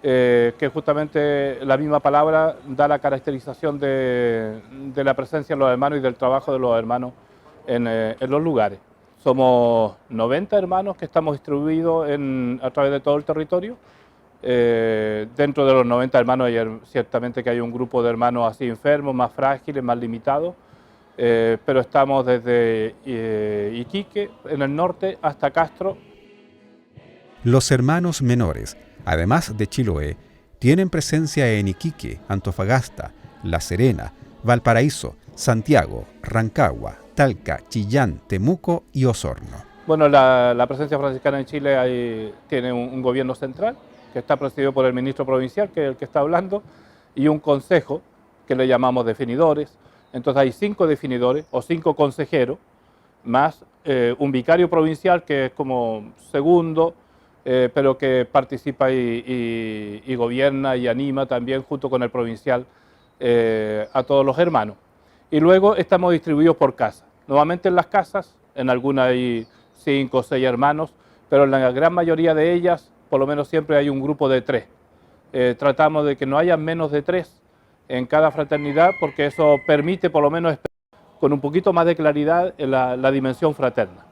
que justamente la misma palabra da la caracterización de la presencia de los hermanos y del trabajo de los hermanos en los lugares. Somos 90 hermanos que estamos distribuidos a través de todo el territorio. Dentro de los 90 hermanos ciertamente que hay un grupo de hermanos así enfermos, más frágiles, más limitados, pero estamos desde Iquique, en el norte, hasta Castro. Los hermanos menores, además de Chiloé, tienen presencia en Iquique, Antofagasta, La Serena, Valparaíso, Santiago, Rancagua, Talca, Chillán, Temuco y Osorno. Bueno, la presencia franciscana en Chile tiene un gobierno central que está presidido por el ministro provincial, que es el que está hablando, y un consejo que le llamamos definidores. Entonces hay 5 definidores o 5 consejeros, más un vicario provincial que es como segundo, pero que participa y gobierna y anima también junto con el provincial a todos los hermanos. Y luego estamos distribuidos por casa. Nuevamente en las casas, en algunas hay 5 o 6 hermanos, pero en la gran mayoría de ellas, por lo menos siempre hay un grupo de 3. Tratamos de que no haya menos de 3 en cada fraternidad, porque eso permite por lo menos con un poquito más de claridad la dimensión fraterna.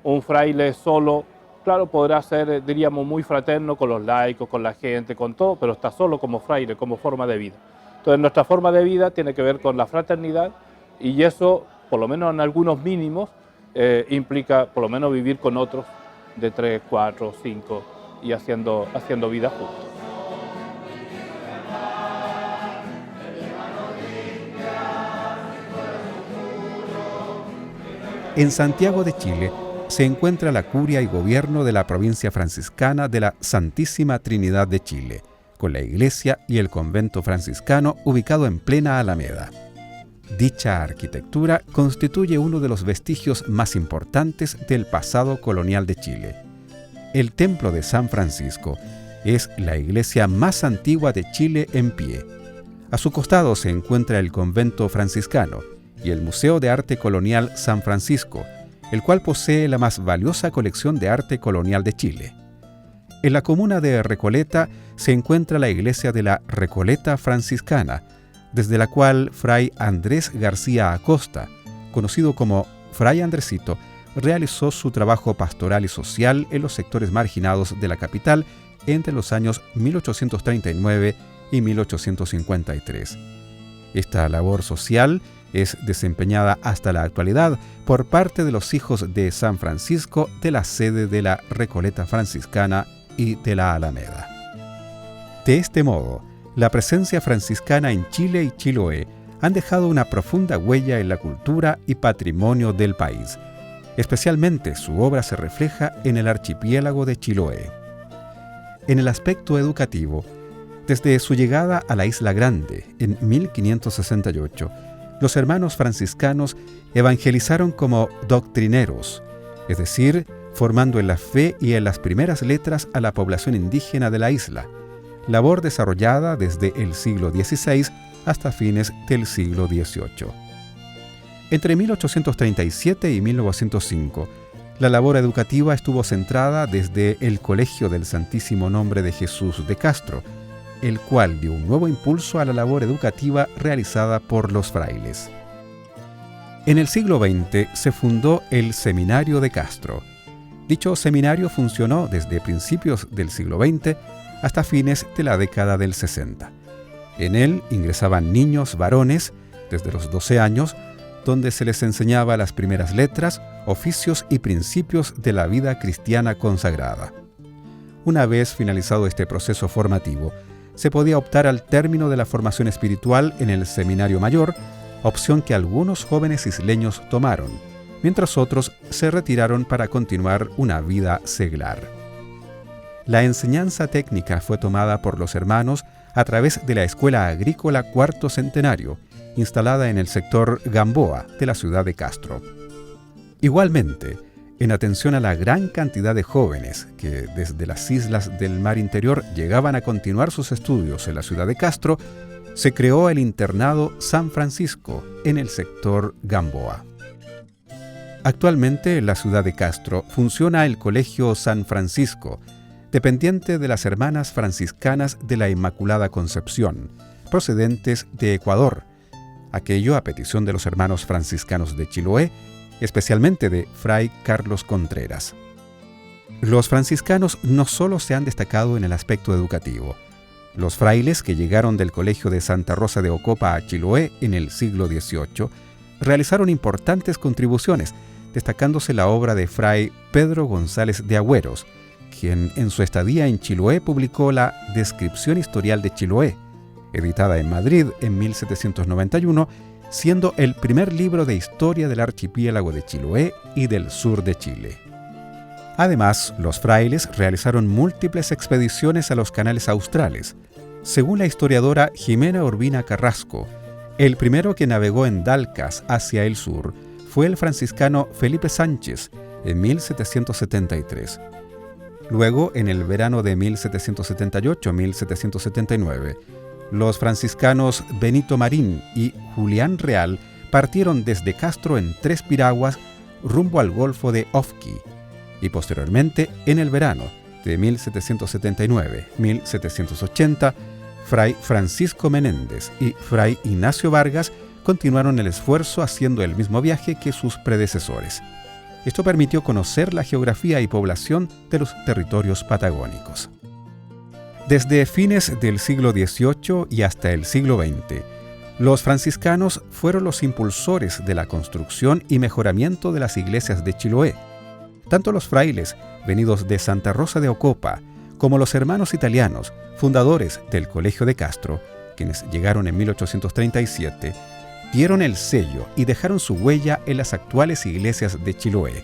Un fraile solo, claro, podrá ser, diríamos, muy fraterno con los laicos, con la gente, con todo, pero está solo como fraile, como forma de vida. Entonces nuestra forma de vida tiene que ver con la fraternidad y eso, por lo menos en algunos mínimos, implica por lo menos vivir con otros de 3, 4, 5 y haciendo vida juntos. En Santiago de Chile se encuentra la curia y gobierno de la provincia franciscana de la Santísima Trinidad de Chile, con la iglesia y el convento franciscano ubicado en plena Alameda. Dicha arquitectura constituye uno de los vestigios más importantes del pasado colonial de Chile. El Templo de San Francisco es la iglesia más antigua de Chile en pie. A su costado se encuentra el convento franciscano y el Museo de Arte Colonial San Francisco, el cual posee la más valiosa colección de arte colonial de Chile. En la comuna de Recoleta se encuentra la iglesia de la Recoleta franciscana, desde la cual Fray Andrés García Acosta, conocido como Fray Andresito, realizó su trabajo pastoral y social en los sectores marginados de la capital entre los años 1839 y 1853. Esta labor social es desempeñada hasta la actualidad por parte de los hijos de San Francisco de la sede de la Recoleta franciscana y de la Alameda. De este modo, la presencia franciscana en Chile y Chiloé han dejado una profunda huella en la cultura y patrimonio del país. Especialmente su obra se refleja en el archipiélago de Chiloé. En el aspecto educativo, desde su llegada a la Isla Grande en 1568, los hermanos franciscanos evangelizaron como doctrineros, es decir, formando en la fe y en las primeras letras a la población indígena de la isla, labor desarrollada desde el siglo XVI hasta fines del siglo XVIII. Entre 1837 y 1905, la labor educativa estuvo centrada desde el Colegio del Santísimo Nombre de Jesús de Castro, el cual dio un nuevo impulso a la labor educativa realizada por los frailes. En el siglo XX se fundó el Seminario de Castro. Dicho seminario funcionó desde principios del siglo XX hasta fines de la década del 60. En él ingresaban niños varones desde los 12 años, donde se les enseñaba las primeras letras, oficios y principios de la vida cristiana consagrada. Una vez finalizado este proceso formativo, se podía optar al término de la formación espiritual en el Seminario Mayor, opción que algunos jóvenes isleños tomaron, mientras otros se retiraron para continuar una vida seglar. La enseñanza técnica fue tomada por los hermanos a través de la Escuela Agrícola Cuarto Centenario, instalada en el sector Gamboa de la ciudad de Castro. Igualmente, en atención a la gran cantidad de jóvenes que desde las islas del mar interior llegaban a continuar sus estudios en la ciudad de Castro, se creó el internado San Francisco en el sector Gamboa. Actualmente en la ciudad de Castro funciona el Colegio San Francisco, dependiente de las Hermanas Franciscanas de la Inmaculada Concepción, procedentes de Ecuador, aquello a petición de los hermanos franciscanos de Chiloé, especialmente de Fray Carlos Contreras. Los franciscanos no solo se han destacado en el aspecto educativo. Los frailes que llegaron del Colegio de Santa Rosa de Ocopa a Chiloé en el siglo XVIII realizaron importantes contribuciones, destacándose la obra de Fray Pedro González de Agüeros, quien en su estadía en Chiloé publicó la Descripción Historial de Chiloé, editada en Madrid en 1791, siendo el primer libro de historia del archipiélago de Chiloé y del sur de Chile. Además, los frailes realizaron múltiples expediciones a los canales australes. Según la historiadora Jimena Urbina Carrasco, el primero que navegó en Dalcas hacia el sur fue el franciscano Felipe Sánchez en 1773. Luego, en el verano de 1778-1779, los franciscanos Benito Marín y Julián Real partieron desde Castro en 3 piraguas rumbo al Golfo de Ofqui, y posteriormente, en el verano de 1779-1780, Fray Francisco Menéndez y Fray Ignacio Vargas continuaron el esfuerzo haciendo el mismo viaje que sus predecesores. Esto permitió conocer la geografía y población de los territorios patagónicos. Desde fines del siglo XVIII y hasta el siglo XX, los franciscanos fueron los impulsores de la construcción y mejoramiento de las iglesias de Chiloé. Tanto los frailes venidos de Santa Rosa de Ocopa como los hermanos italianos, fundadores del Colegio de Castro, quienes llegaron en 1837, dieron el sello y dejaron su huella en las actuales iglesias de Chiloé,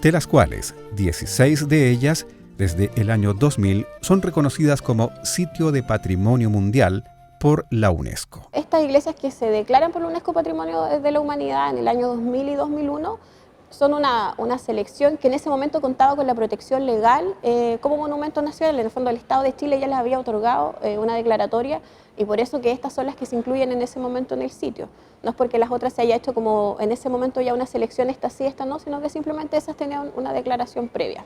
de las cuales 16 de ellas, desde el año 2000, son reconocidas como Sitio de Patrimonio Mundial por la UNESCO. Estas iglesias que se declaran por la UNESCO Patrimonio de la Humanidad en el año 2000 y 2001 son una selección que en ese momento contaba con la protección legal como monumento nacional. En el fondo el Estado de Chile ya les había otorgado una declaratoria, y por eso que estas son las que se incluyen en ese momento en el sitio. No es porque las otras se haya hecho como en ese momento ya una selección, esta sí, esta no, sino que simplemente esas tenían una declaración previa.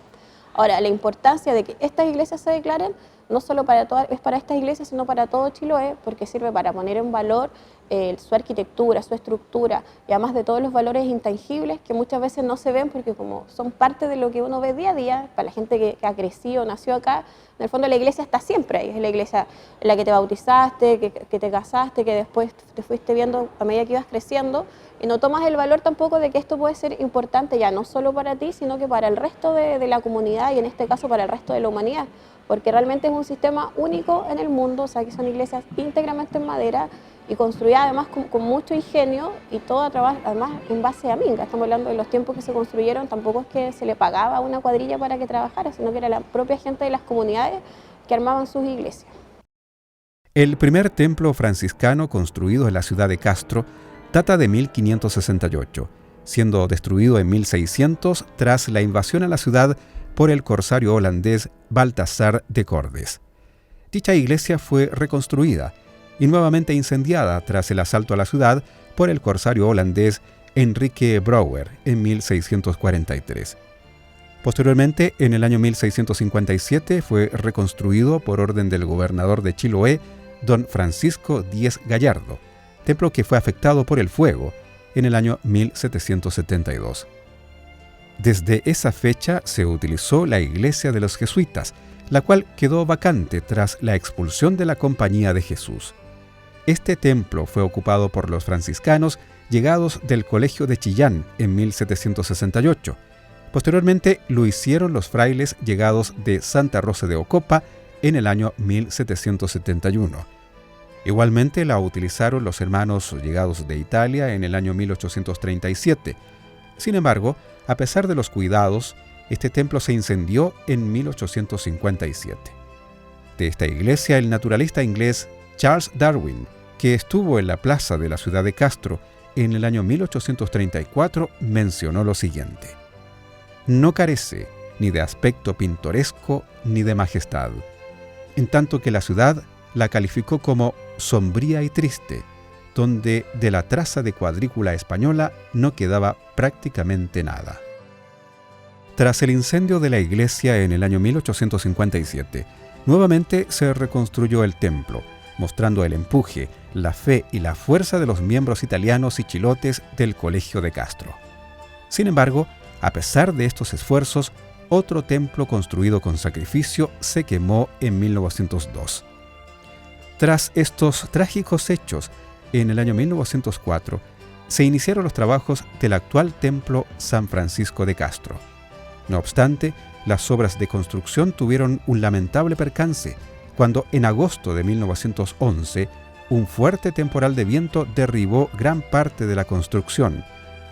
Ahora, la importancia de que estas iglesias se declaren no solo es para estas iglesias, sino para todo Chiloé, porque sirve para poner en valor su arquitectura, su estructura, y además de todos los valores intangibles que muchas veces no se ven porque como son parte de lo que uno ve día a día, para la gente que ha crecido, nació acá, en el fondo la iglesia está siempre ahí, es la iglesia en la que te bautizaste, que te casaste, que después te fuiste viendo a medida que ibas creciendo, y no tomas el valor tampoco de que esto puede ser importante ya no solo para ti, sino que para el resto de la comunidad, y en este caso para el resto de la humanidad, porque realmente es un sistema único en el mundo, o sea que son iglesias íntegramente en madera y construidas además con mucho ingenio y todo además en base a minga. Estamos hablando de los tiempos que se construyeron, tampoco es que se le pagaba a una cuadrilla para que trabajara, sino que era la propia gente de las comunidades que armaban sus iglesias. El primer templo franciscano construido en la ciudad de Castro data de 1568, siendo destruido en 1600 tras la invasión a la ciudad por el corsario holandés Baltasar de Cordes. Dicha iglesia fue reconstruida y nuevamente incendiada tras el asalto a la ciudad por el corsario holandés Enrique Brouwer en 1643. Posteriormente, en el año 1657, fue reconstruido por orden del gobernador de Chiloé, don Francisco Díez Gallardo, templo que fue afectado por el fuego en el año 1772. Desde esa fecha se utilizó la iglesia de los jesuitas, la cual quedó vacante tras la expulsión de la Compañía de Jesús. Este templo fue ocupado por los franciscanos llegados del Colegio de Chillán en 1768. Posteriormente lo hicieron los frailes llegados de Santa Rosa de Ocopa en el año 1771. Igualmente la utilizaron los hermanos llegados de Italia en el año 1837. Sin embargo, a pesar de los cuidados, este templo se incendió en 1857. De esta iglesia, el naturalista inglés Charles Darwin, que estuvo en la plaza de la ciudad de Castro en el año 1834, mencionó lo siguiente: no carece ni de aspecto pintoresco ni de majestad, en tanto que la ciudad la calificó como sombría y triste, donde de la traza de cuadrícula española no quedaba prácticamente nada. Tras el incendio de la iglesia en el año 1857, nuevamente se reconstruyó el templo, mostrando el empuje, la fe y la fuerza de los miembros italianos y chilotes del Colegio de Castro. Sin embargo, a pesar de estos esfuerzos, otro templo construido con sacrificio se quemó en 1902. Tras estos trágicos hechos, en el año 1904, se iniciaron los trabajos del actual templo San Francisco de Castro. No obstante, las obras de construcción tuvieron un lamentable percance cuando en agosto de 1911 un fuerte temporal de viento derribó gran parte de la construcción,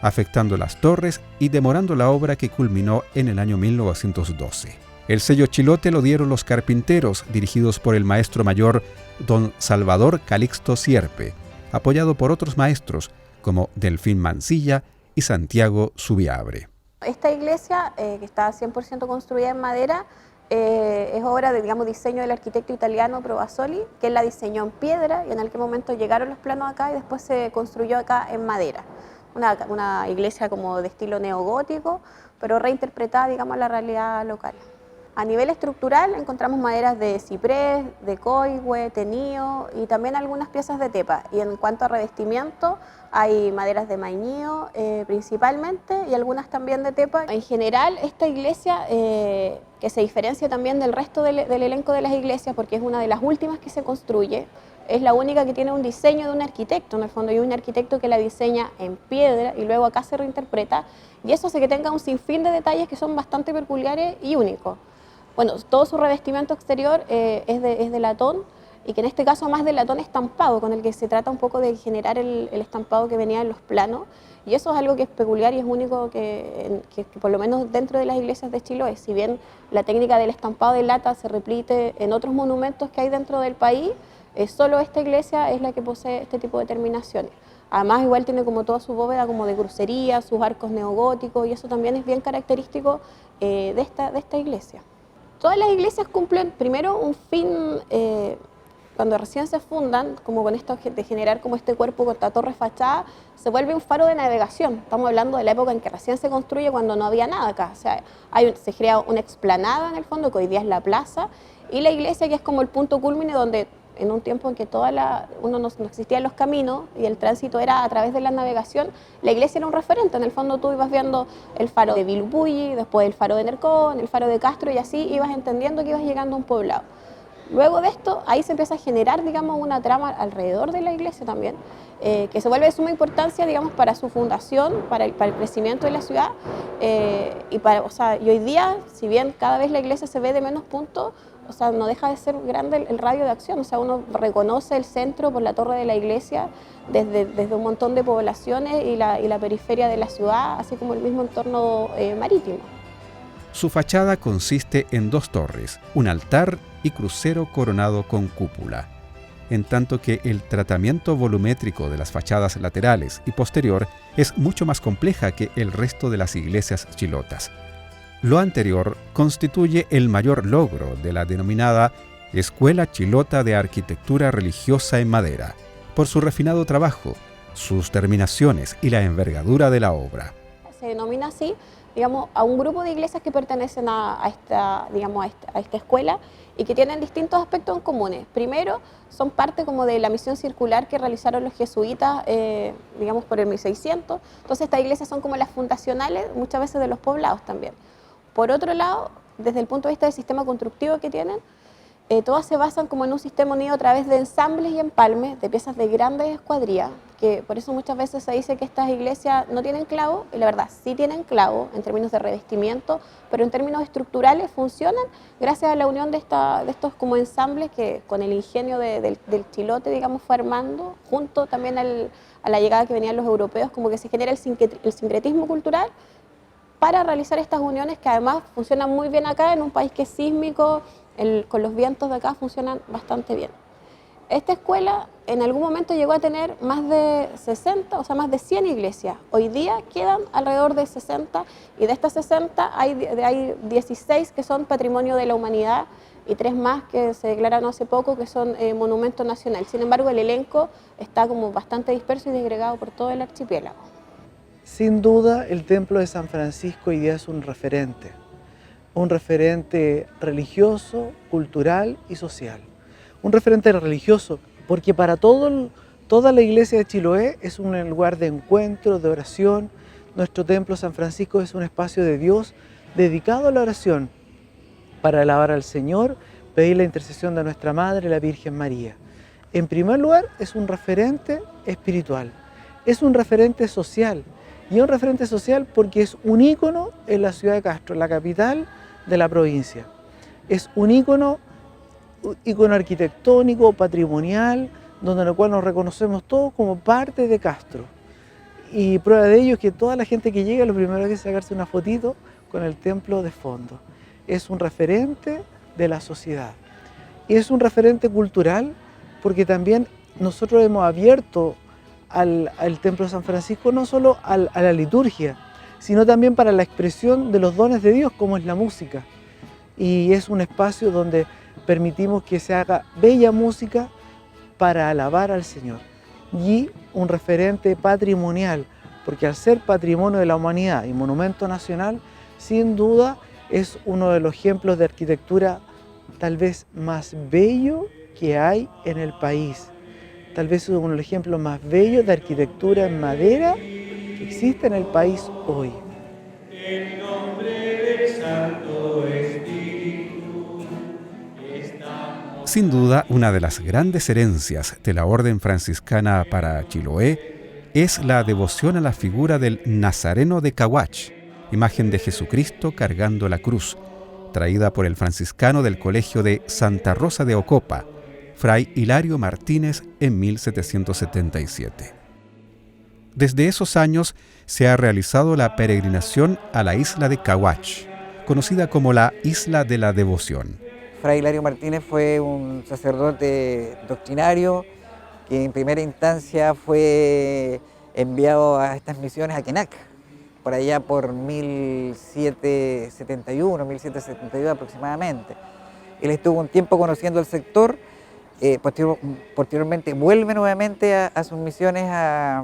afectando las torres y demorando la obra que culminó en el año 1912. El sello chilote lo dieron los carpinteros, dirigidos por el maestro mayor don Salvador Calixto Sierpe, apoyado por otros maestros como Delfín Mancilla y Santiago Subiabre. Esta iglesia, que está 100% construida en madera, es obra de, diseño del arquitecto italiano Provasoli, que él la diseñó en piedra y en aquel momento llegaron los planos acá y después se construyó acá en madera. Una iglesia como de estilo neogótico, pero reinterpretada, a la realidad local. A nivel estructural encontramos maderas de ciprés, de coigüe, tenío y también algunas piezas de tepa. Y en cuanto a revestimiento, hay maderas de mañío principalmente y algunas también de tepa. En general, esta iglesia, que se diferencia también del resto del elenco de las iglesias, porque es una de las últimas que se construye, es la única que tiene un diseño de un arquitecto. En el fondo hay un arquitecto que la diseña en piedra y luego acá se reinterpreta, y eso hace que tenga un sinfín de detalles que son bastante peculiares y únicos. Bueno, todo su revestimiento exterior es de latón, y que en este caso más de latón estampado, con el que se trata un poco de generar el estampado que venía en los planos, y eso es algo que es peculiar y es único que por lo menos dentro de las iglesias de Chiloé. Si bien la técnica del estampado de lata se repite en otros monumentos que hay dentro del país, solo esta iglesia es la que posee este tipo de terminaciones. Además, igual tiene como toda su bóveda como de crucería, sus arcos neogóticos, y eso también es bien característico de esta iglesia. Todas las iglesias cumplen primero un fin, cuando recién se fundan, como con esto de generar como este cuerpo con esta torre fachada, se vuelve un faro de navegación. Estamos hablando de la época en que recién se construye, cuando no había nada acá. O sea, se crea una explanada en el fondo, que hoy día es la plaza, y la iglesia, que es como el punto culmine donde en un tiempo en que no existían los caminos y el tránsito era a través de la navegación, la iglesia era un referente. En el fondo tú ibas viendo el faro de Vilupulli, después el faro de Nercón, el faro de Castro, y así ibas entendiendo que ibas llegando a un poblado. Luego de esto, ahí se empieza a generar, una trama alrededor de la iglesia también, que se vuelve de suma importancia, para su fundación, para el crecimiento de la ciudad, y hoy día, si bien cada vez la iglesia se ve de menos puntos, o sea, no deja de ser grande el radio de acción. O sea, uno reconoce el centro por la torre de la iglesia desde un montón de poblaciones y la periferia de la ciudad, así como el mismo entorno marítimo. Su fachada consiste en 2 torres, un altar y crucero coronado con cúpula, en tanto que el tratamiento volumétrico de las fachadas laterales y posterior es mucho más compleja que el resto de las iglesias chilotas. Lo anterior constituye el mayor logro de la denominada Escuela Chilota de Arquitectura Religiosa en Madera, por su refinado trabajo, sus terminaciones y la envergadura de la obra. Se denomina así, digamos, a un grupo de iglesias que pertenecen a esta escuela y que tienen distintos aspectos en comunes. Primero, son parte como de la misión circular que realizaron los jesuitas, digamos, por el 1600. Entonces, estas iglesias son como las fundacionales, muchas veces de los poblados también. Por otro lado, desde el punto de vista del sistema constructivo que tienen, todas se basan como en un sistema unido a través de ensambles y empalmes de piezas de grandes escuadrías, que por eso muchas veces se dice que estas iglesias no tienen clavo, y la verdad sí tienen clavo en términos de revestimiento, pero en términos estructurales funcionan gracias a la unión de estos como ensambles que con el ingenio del chilote, digamos, fue armando, junto también a la llegada que venían los europeos, como que se genera el sincretismo cultural para realizar estas uniones que además funcionan muy bien acá en un país que es sísmico, con los vientos de acá funcionan bastante bien. Esta escuela en algún momento llegó a tener más de 60, o sea, más de 100 iglesias. Hoy día quedan alrededor de 60 y de estas 60 hay 16 que son Patrimonio de la Humanidad y 3 más que se declararon hace poco que son Monumento Nacional. Sin embargo, el elenco está como bastante disperso y desgregado por todo el archipiélago. Sin duda, el Templo de San Francisco hoy día es un referente religioso, cultural y social. Un referente religioso porque para toda la iglesia de Chiloé es un lugar de encuentro, de oración. Nuestro Templo San Francisco es un espacio de Dios dedicado a la oración para alabar al Señor, pedir la intercesión de nuestra Madre, la Virgen María. En primer lugar, es un referente espiritual, es un referente social. Y es un referente social porque es un ícono en la ciudad de Castro, la capital de la provincia. Es un ícono arquitectónico, patrimonial, donde en el cual nos reconocemos todos como parte de Castro. Y prueba de ello es que toda la gente que llega, lo primero que es sacarse una fotito con el templo de fondo. Es un referente de la sociedad. Y es un referente cultural porque también nosotros hemos abierto al Templo de San Francisco no solo a la liturgia, sino también para la expresión de los dones de Dios, como es la música. Y es un espacio donde permitimos que se haga bella música para alabar al Señor. Y un referente patrimonial, porque al ser patrimonio de la humanidad y monumento nacional, sin duda es uno de los ejemplos de arquitectura tal vez más bello que hay en el país. Tal vez es uno de los ejemplos más bellos de arquitectura en madera que existe en el país hoy. En nombre del Santo Espíritu, Sin duda, una de las grandes herencias de la Orden Franciscana para Chiloé es la devoción a la figura del Nazareno de Caguach, imagen de Jesucristo cargando la cruz, traída por el franciscano del Colegio de Santa Rosa de Ocopa, Fray Hilario Martínez, en 1777. Desde esos años se ha realizado la peregrinación a la isla de Caguach, conocida como la Isla de la Devoción. Fray Hilario Martínez fue un sacerdote doctrinario que en primera instancia fue enviado a estas misiones a Quenac, por allá por 1771, 1772 aproximadamente. Él estuvo un tiempo conociendo el sector. Posteriormente vuelve nuevamente a sus misiones a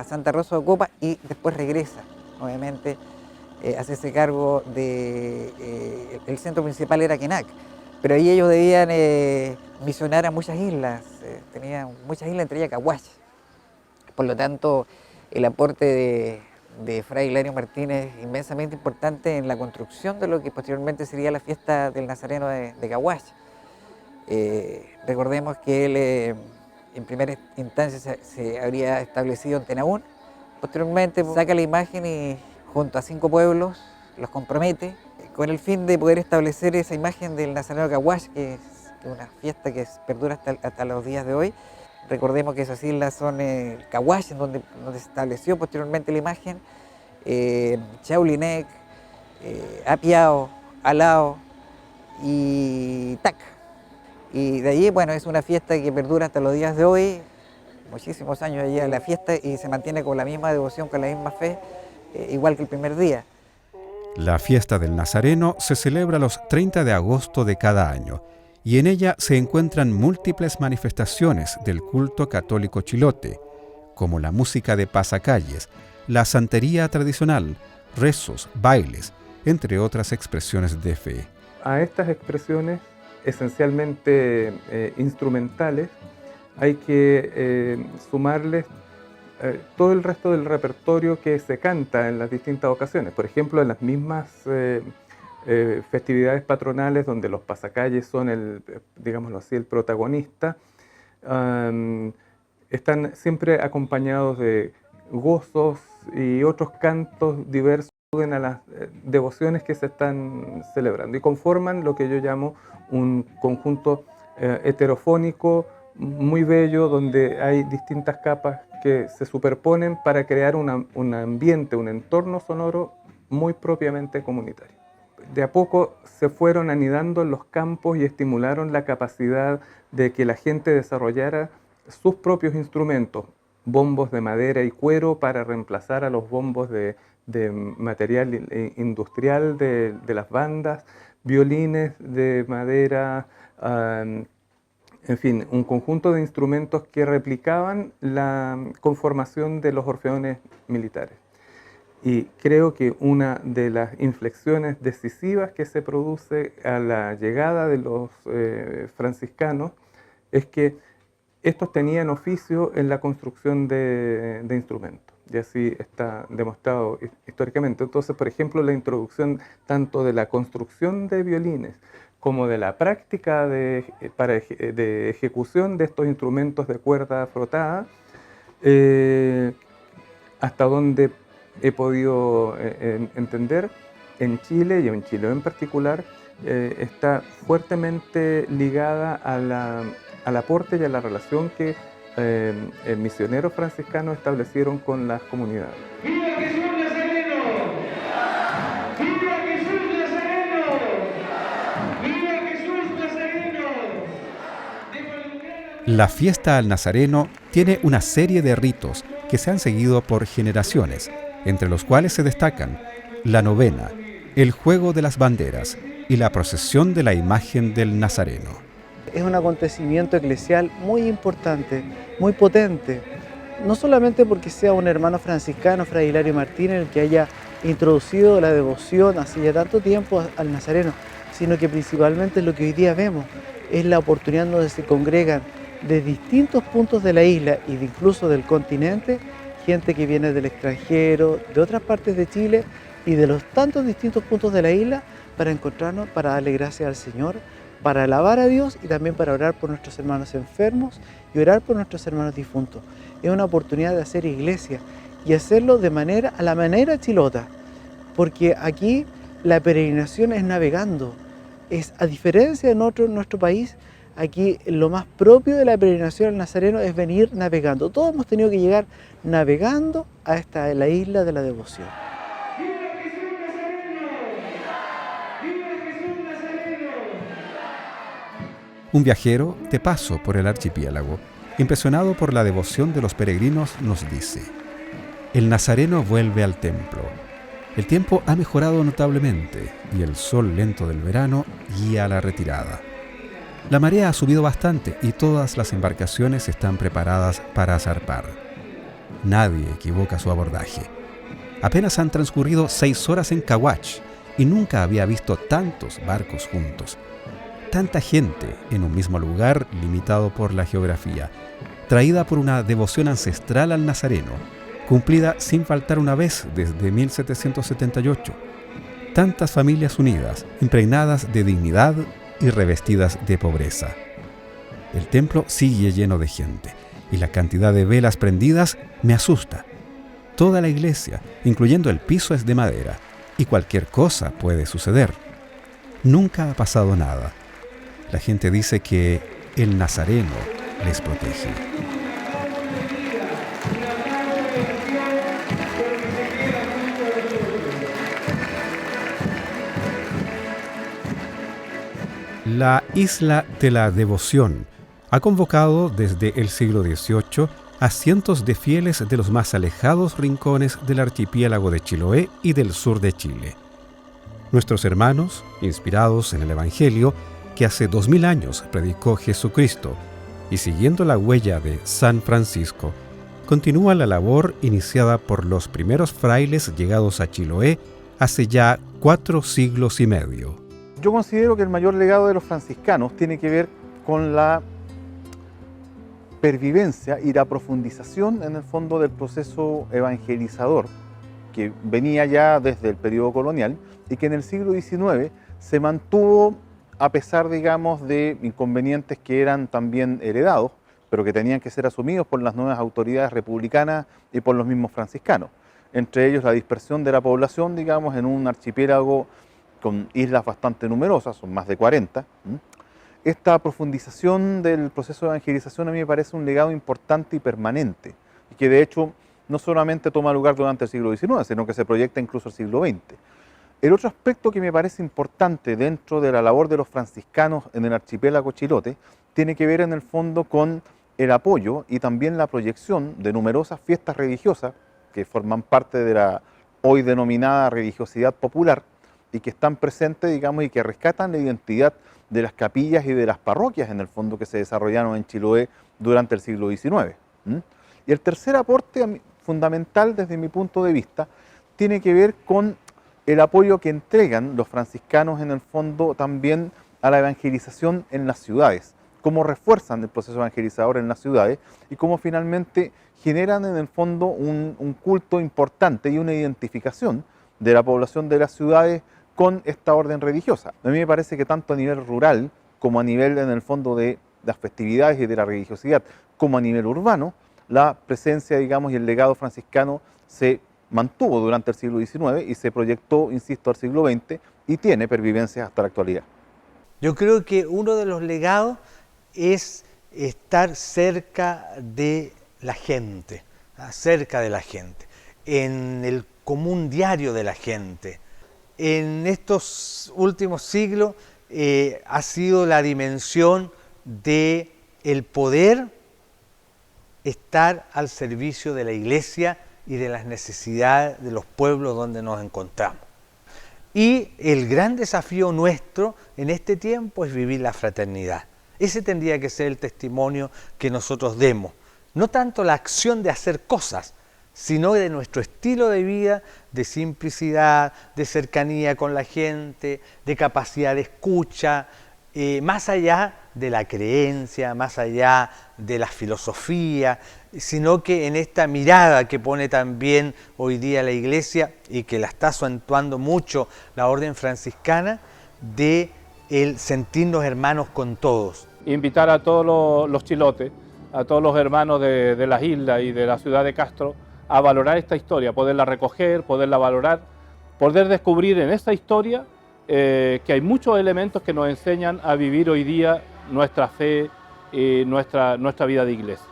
Santa Rosa de Ocopa y después regresa nuevamente a hacerse cargo el centro principal era Quenac, pero ahí ellos debían misionar a muchas islas, tenían muchas islas, entre ellas Caguach. Por lo tanto, el aporte de Fray Hilario Martínez es inmensamente importante en la construcción de lo que posteriormente sería la fiesta del Nazareno de Caguach. Recordemos que él en primera instancia se habría establecido en Tenaún, posteriormente saca la imagen y junto a 5 pueblos los compromete con el fin de poder establecer esa imagen del Nazareno Caguache, que es una fiesta que perdura hasta los días de hoy. Recordemos que esas islas son el Caguache, donde se estableció posteriormente la imagen, Chaulinec, Apiao, Alao y Tac. Y de allí, bueno, es una fiesta que perdura hasta los días de hoy, muchísimos años allí a la fiesta, y se mantiene con la misma devoción, con la misma fe, igual que el primer día. La fiesta del Nazareno se celebra los 30 de agosto de cada año y en ella se encuentran múltiples manifestaciones del culto católico chilote, como la música de pasacalles, la santería tradicional, rezos, bailes, entre otras expresiones de fe. A estas expresiones, esencialmente instrumentales, hay que sumarles todo el resto del repertorio que se canta en las distintas ocasiones. Por ejemplo, en las mismas festividades patronales donde los pasacalles son digámoslo así, el protagonista, están siempre acompañados de gozos y otros cantos diversos a las devociones que se están celebrando y conforman lo que yo llamo un conjunto heterofónico muy bello, donde hay distintas capas que se superponen para crear un ambiente, un entorno sonoro muy propiamente comunitario. De a poco se fueron anidando en los campos y estimularon la capacidad de que la gente desarrollara sus propios instrumentos, bombos de madera y cuero para reemplazar a los bombos de material industrial de las bandas, violines de madera, en fin, un conjunto de instrumentos que replicaban la conformación de los orfeones militares. Y creo que una de las inflexiones decisivas que se produce a la llegada de los franciscanos es que estos tenían oficio en la construcción de instrumentos, y así está demostrado históricamente. Entonces, por ejemplo, la introducción tanto de la construcción de violines como de la práctica de ejecución de estos instrumentos de cuerda frotada, hasta donde he podido entender, en Chile y en Chile en particular, está fuertemente ligada al aporte y a la relación que misioneros franciscanos establecieron con las comunidades. ¡Viva Jesús Nazareno! ¡Viva Jesús Nazareno! ¡Viva Jesús Nazareno! La fiesta al Nazareno tiene una serie de ritos que se han seguido por generaciones, entre los cuales se destacan la novena, el juego de las banderas y la procesión de la imagen del Nazareno. Es un acontecimiento eclesial muy importante, muy potente, no solamente porque sea un hermano franciscano, Fray Hilario Martínez, el que haya introducido la devoción hace ya tanto tiempo al Nazareno, sino que principalmente lo que hoy día vemos es la oportunidad donde se congregan de distintos puntos de la isla y incluso del continente, gente que viene del extranjero, de otras partes de Chile y de los tantos distintos puntos de la isla para encontrarnos, para darle gracias al Señor, para alabar a Dios y también para orar por nuestros hermanos enfermos y orar por nuestros hermanos difuntos. Es una oportunidad de hacer iglesia y hacerlo a la manera chilota, porque aquí la peregrinación es navegando. A diferencia de nuestro país, aquí lo más propio de la peregrinación al Nazareno es venir navegando. Todos hemos tenido que llegar navegando a la isla de la devoción. Un viajero de paso por el archipiélago, impresionado por la devoción de los peregrinos, nos dice: el Nazareno vuelve al templo. El tiempo ha mejorado notablemente y el sol lento del verano guía a la retirada. La marea ha subido bastante y todas las embarcaciones están preparadas para zarpar. Nadie equivoca su abordaje. Apenas han transcurrido 6 horas en Caguache y nunca había visto tantos barcos juntos. Tanta gente en un mismo lugar limitado por la geografía, traída por una devoción ancestral al Nazareno, cumplida sin faltar una vez desde 1778. Tantas familias unidas, impregnadas de dignidad y revestidas de pobreza. El templo sigue lleno de gente y la cantidad de velas prendidas me asusta. Toda la iglesia, incluyendo el piso, es de madera y cualquier cosa puede suceder. Nunca ha pasado nada. La gente dice que el Nazareno les protege. La Isla de la Devoción ha convocado desde el siglo XVIII a cientos de fieles de los más alejados rincones del archipiélago de Chiloé y del sur de Chile. Nuestros hermanos, inspirados en el Evangelio que hace 2000 años predicó Jesucristo y siguiendo la huella de San Francisco, continúa la labor iniciada por los primeros frailes llegados a Chiloé hace ya 4 siglos y medio. Yo considero que el mayor legado de los franciscanos tiene que ver con la pervivencia y la profundización en el fondo del proceso evangelizador que venía ya desde el periodo colonial y que en el siglo XIX se mantuvo a pesar, digamos, de inconvenientes que eran también heredados, pero que tenían que ser asumidos por las nuevas autoridades republicanas y por los mismos franciscanos. Entre ellos la dispersión de la población, digamos, en un archipiélago con islas bastante numerosas, son más de 40. Esta profundización del proceso de evangelización a mí me parece un legado importante y permanente, y que de hecho no solamente toma lugar durante el siglo XIX, sino que se proyecta incluso al siglo XX. El otro aspecto que me parece importante dentro de la labor de los franciscanos en el archipiélago chilote tiene que ver en el fondo con el apoyo y también la proyección de numerosas fiestas religiosas que forman parte de la hoy denominada religiosidad popular y que están presentes, digamos, y que rescatan la identidad de las capillas y de las parroquias en el fondo que se desarrollaron en Chiloé durante el siglo XIX. Y el tercer aporte fundamental desde mi punto de vista tiene que ver con el apoyo que entregan los franciscanos en el fondo también a la evangelización en las ciudades, cómo refuerzan el proceso evangelizador en las ciudades y cómo finalmente generan en el fondo un culto importante y una identificación de la población de las ciudades con esta orden religiosa. A mí me parece que tanto a nivel rural como a nivel en el fondo de las festividades y de la religiosidad como a nivel urbano, la presencia, digamos, y el legado franciscano se mantuvo durante el siglo XIX y se proyectó, insisto, al siglo XX y tiene pervivencia hasta la actualidad. Yo creo que uno de los legados es estar cerca de la gente, cerca de la gente, en el común diario de la gente. En estos últimos siglos ha sido la dimensión de el poder estar al servicio de la Iglesia y de las necesidades de los pueblos donde nos encontramos. Y el gran desafío nuestro en este tiempo es vivir la fraternidad. Ese tendría que ser el testimonio que nosotros demos. No tanto la acción de hacer cosas, sino de nuestro estilo de vida, de simplicidad, de cercanía con la gente, de capacidad de escucha, más allá de la creencia, más allá de la filosofía, sino que en esta mirada que pone también hoy día la Iglesia y que la está acentuando mucho la orden franciscana, de el sentirnos hermanos con todos. Invitar a todos los chilotes, a todos los hermanos de las islas y de la ciudad de Castro a valorar esta historia, poderla recoger, poderla valorar, poder descubrir en esta historia que hay muchos elementos que nos enseñan a vivir hoy día nuestra fe y nuestra vida de iglesia.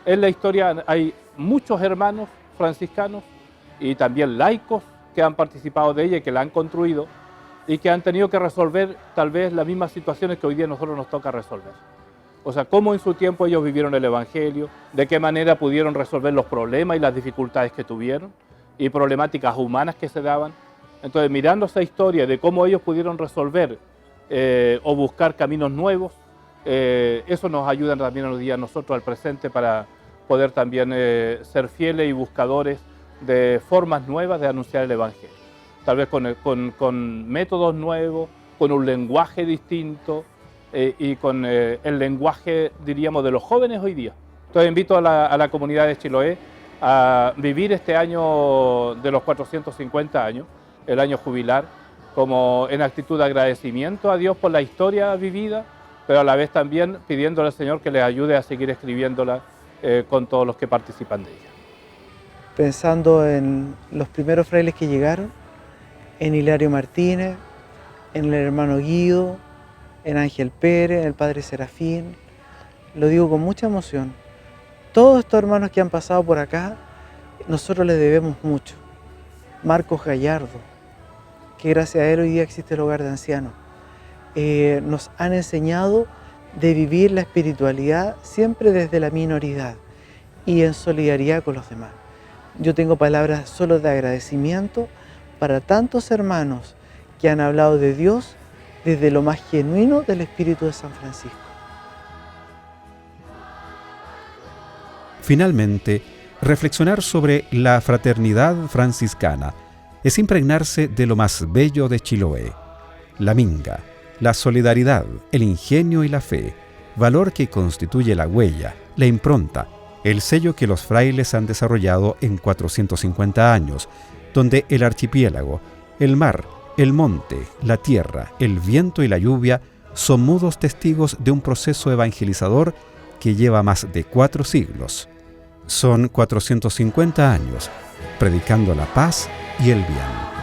En la historia hay muchos hermanos franciscanos y también laicos que han participado de ella y que la han construido y que han tenido que resolver tal vez las mismas situaciones que hoy día a nosotros nos toca resolver. O sea, cómo en su tiempo ellos vivieron el Evangelio, de qué manera pudieron resolver los problemas y las dificultades que tuvieron y problemáticas humanas que se daban. Entonces, mirando esa historia de cómo ellos pudieron resolver o buscar caminos nuevos, eso nos ayuda también hoy día a nosotros al presente para poder también ser fieles y buscadores de formas nuevas de anunciar el Evangelio. Tal vez con métodos nuevos, con un lenguaje distinto y con el lenguaje, diríamos, de los jóvenes hoy día. Entonces invito a la comunidad de Chiloé a vivir este año de los 450 años, el año jubilar, como en actitud de agradecimiento a Dios por la historia vivida, pero a la vez también pidiéndole al Señor que les ayude a seguir escribiéndola con todos los que participan de ella. Pensando en los primeros frailes que llegaron, en Hilario Martínez, en el hermano Guido, en Ángel Pérez, en el padre Serafín. Lo digo con mucha emoción. Todos estos hermanos que han pasado por acá, nosotros les debemos mucho. Marcos Gallardo, que gracias a él hoy día existe el hogar de ancianos. Nos han enseñado de vivir la espiritualidad siempre desde la minoridad y en solidaridad con los demás. Yo tengo palabras solo de agradecimiento para tantos hermanos que han hablado de Dios desde lo más genuino del espíritu de San Francisco. Finalmente, reflexionar sobre la fraternidad franciscana es impregnarse de lo más bello de Chiloé, la minga, la solidaridad, el ingenio y la fe, valor que constituye la huella, la impronta, el sello que los frailes han desarrollado en 450 años, donde el archipiélago, el mar, el monte, la tierra, el viento y la lluvia son mudos testigos de un proceso evangelizador que lleva más de 4 siglos. Son 450 años predicando la paz y el bien.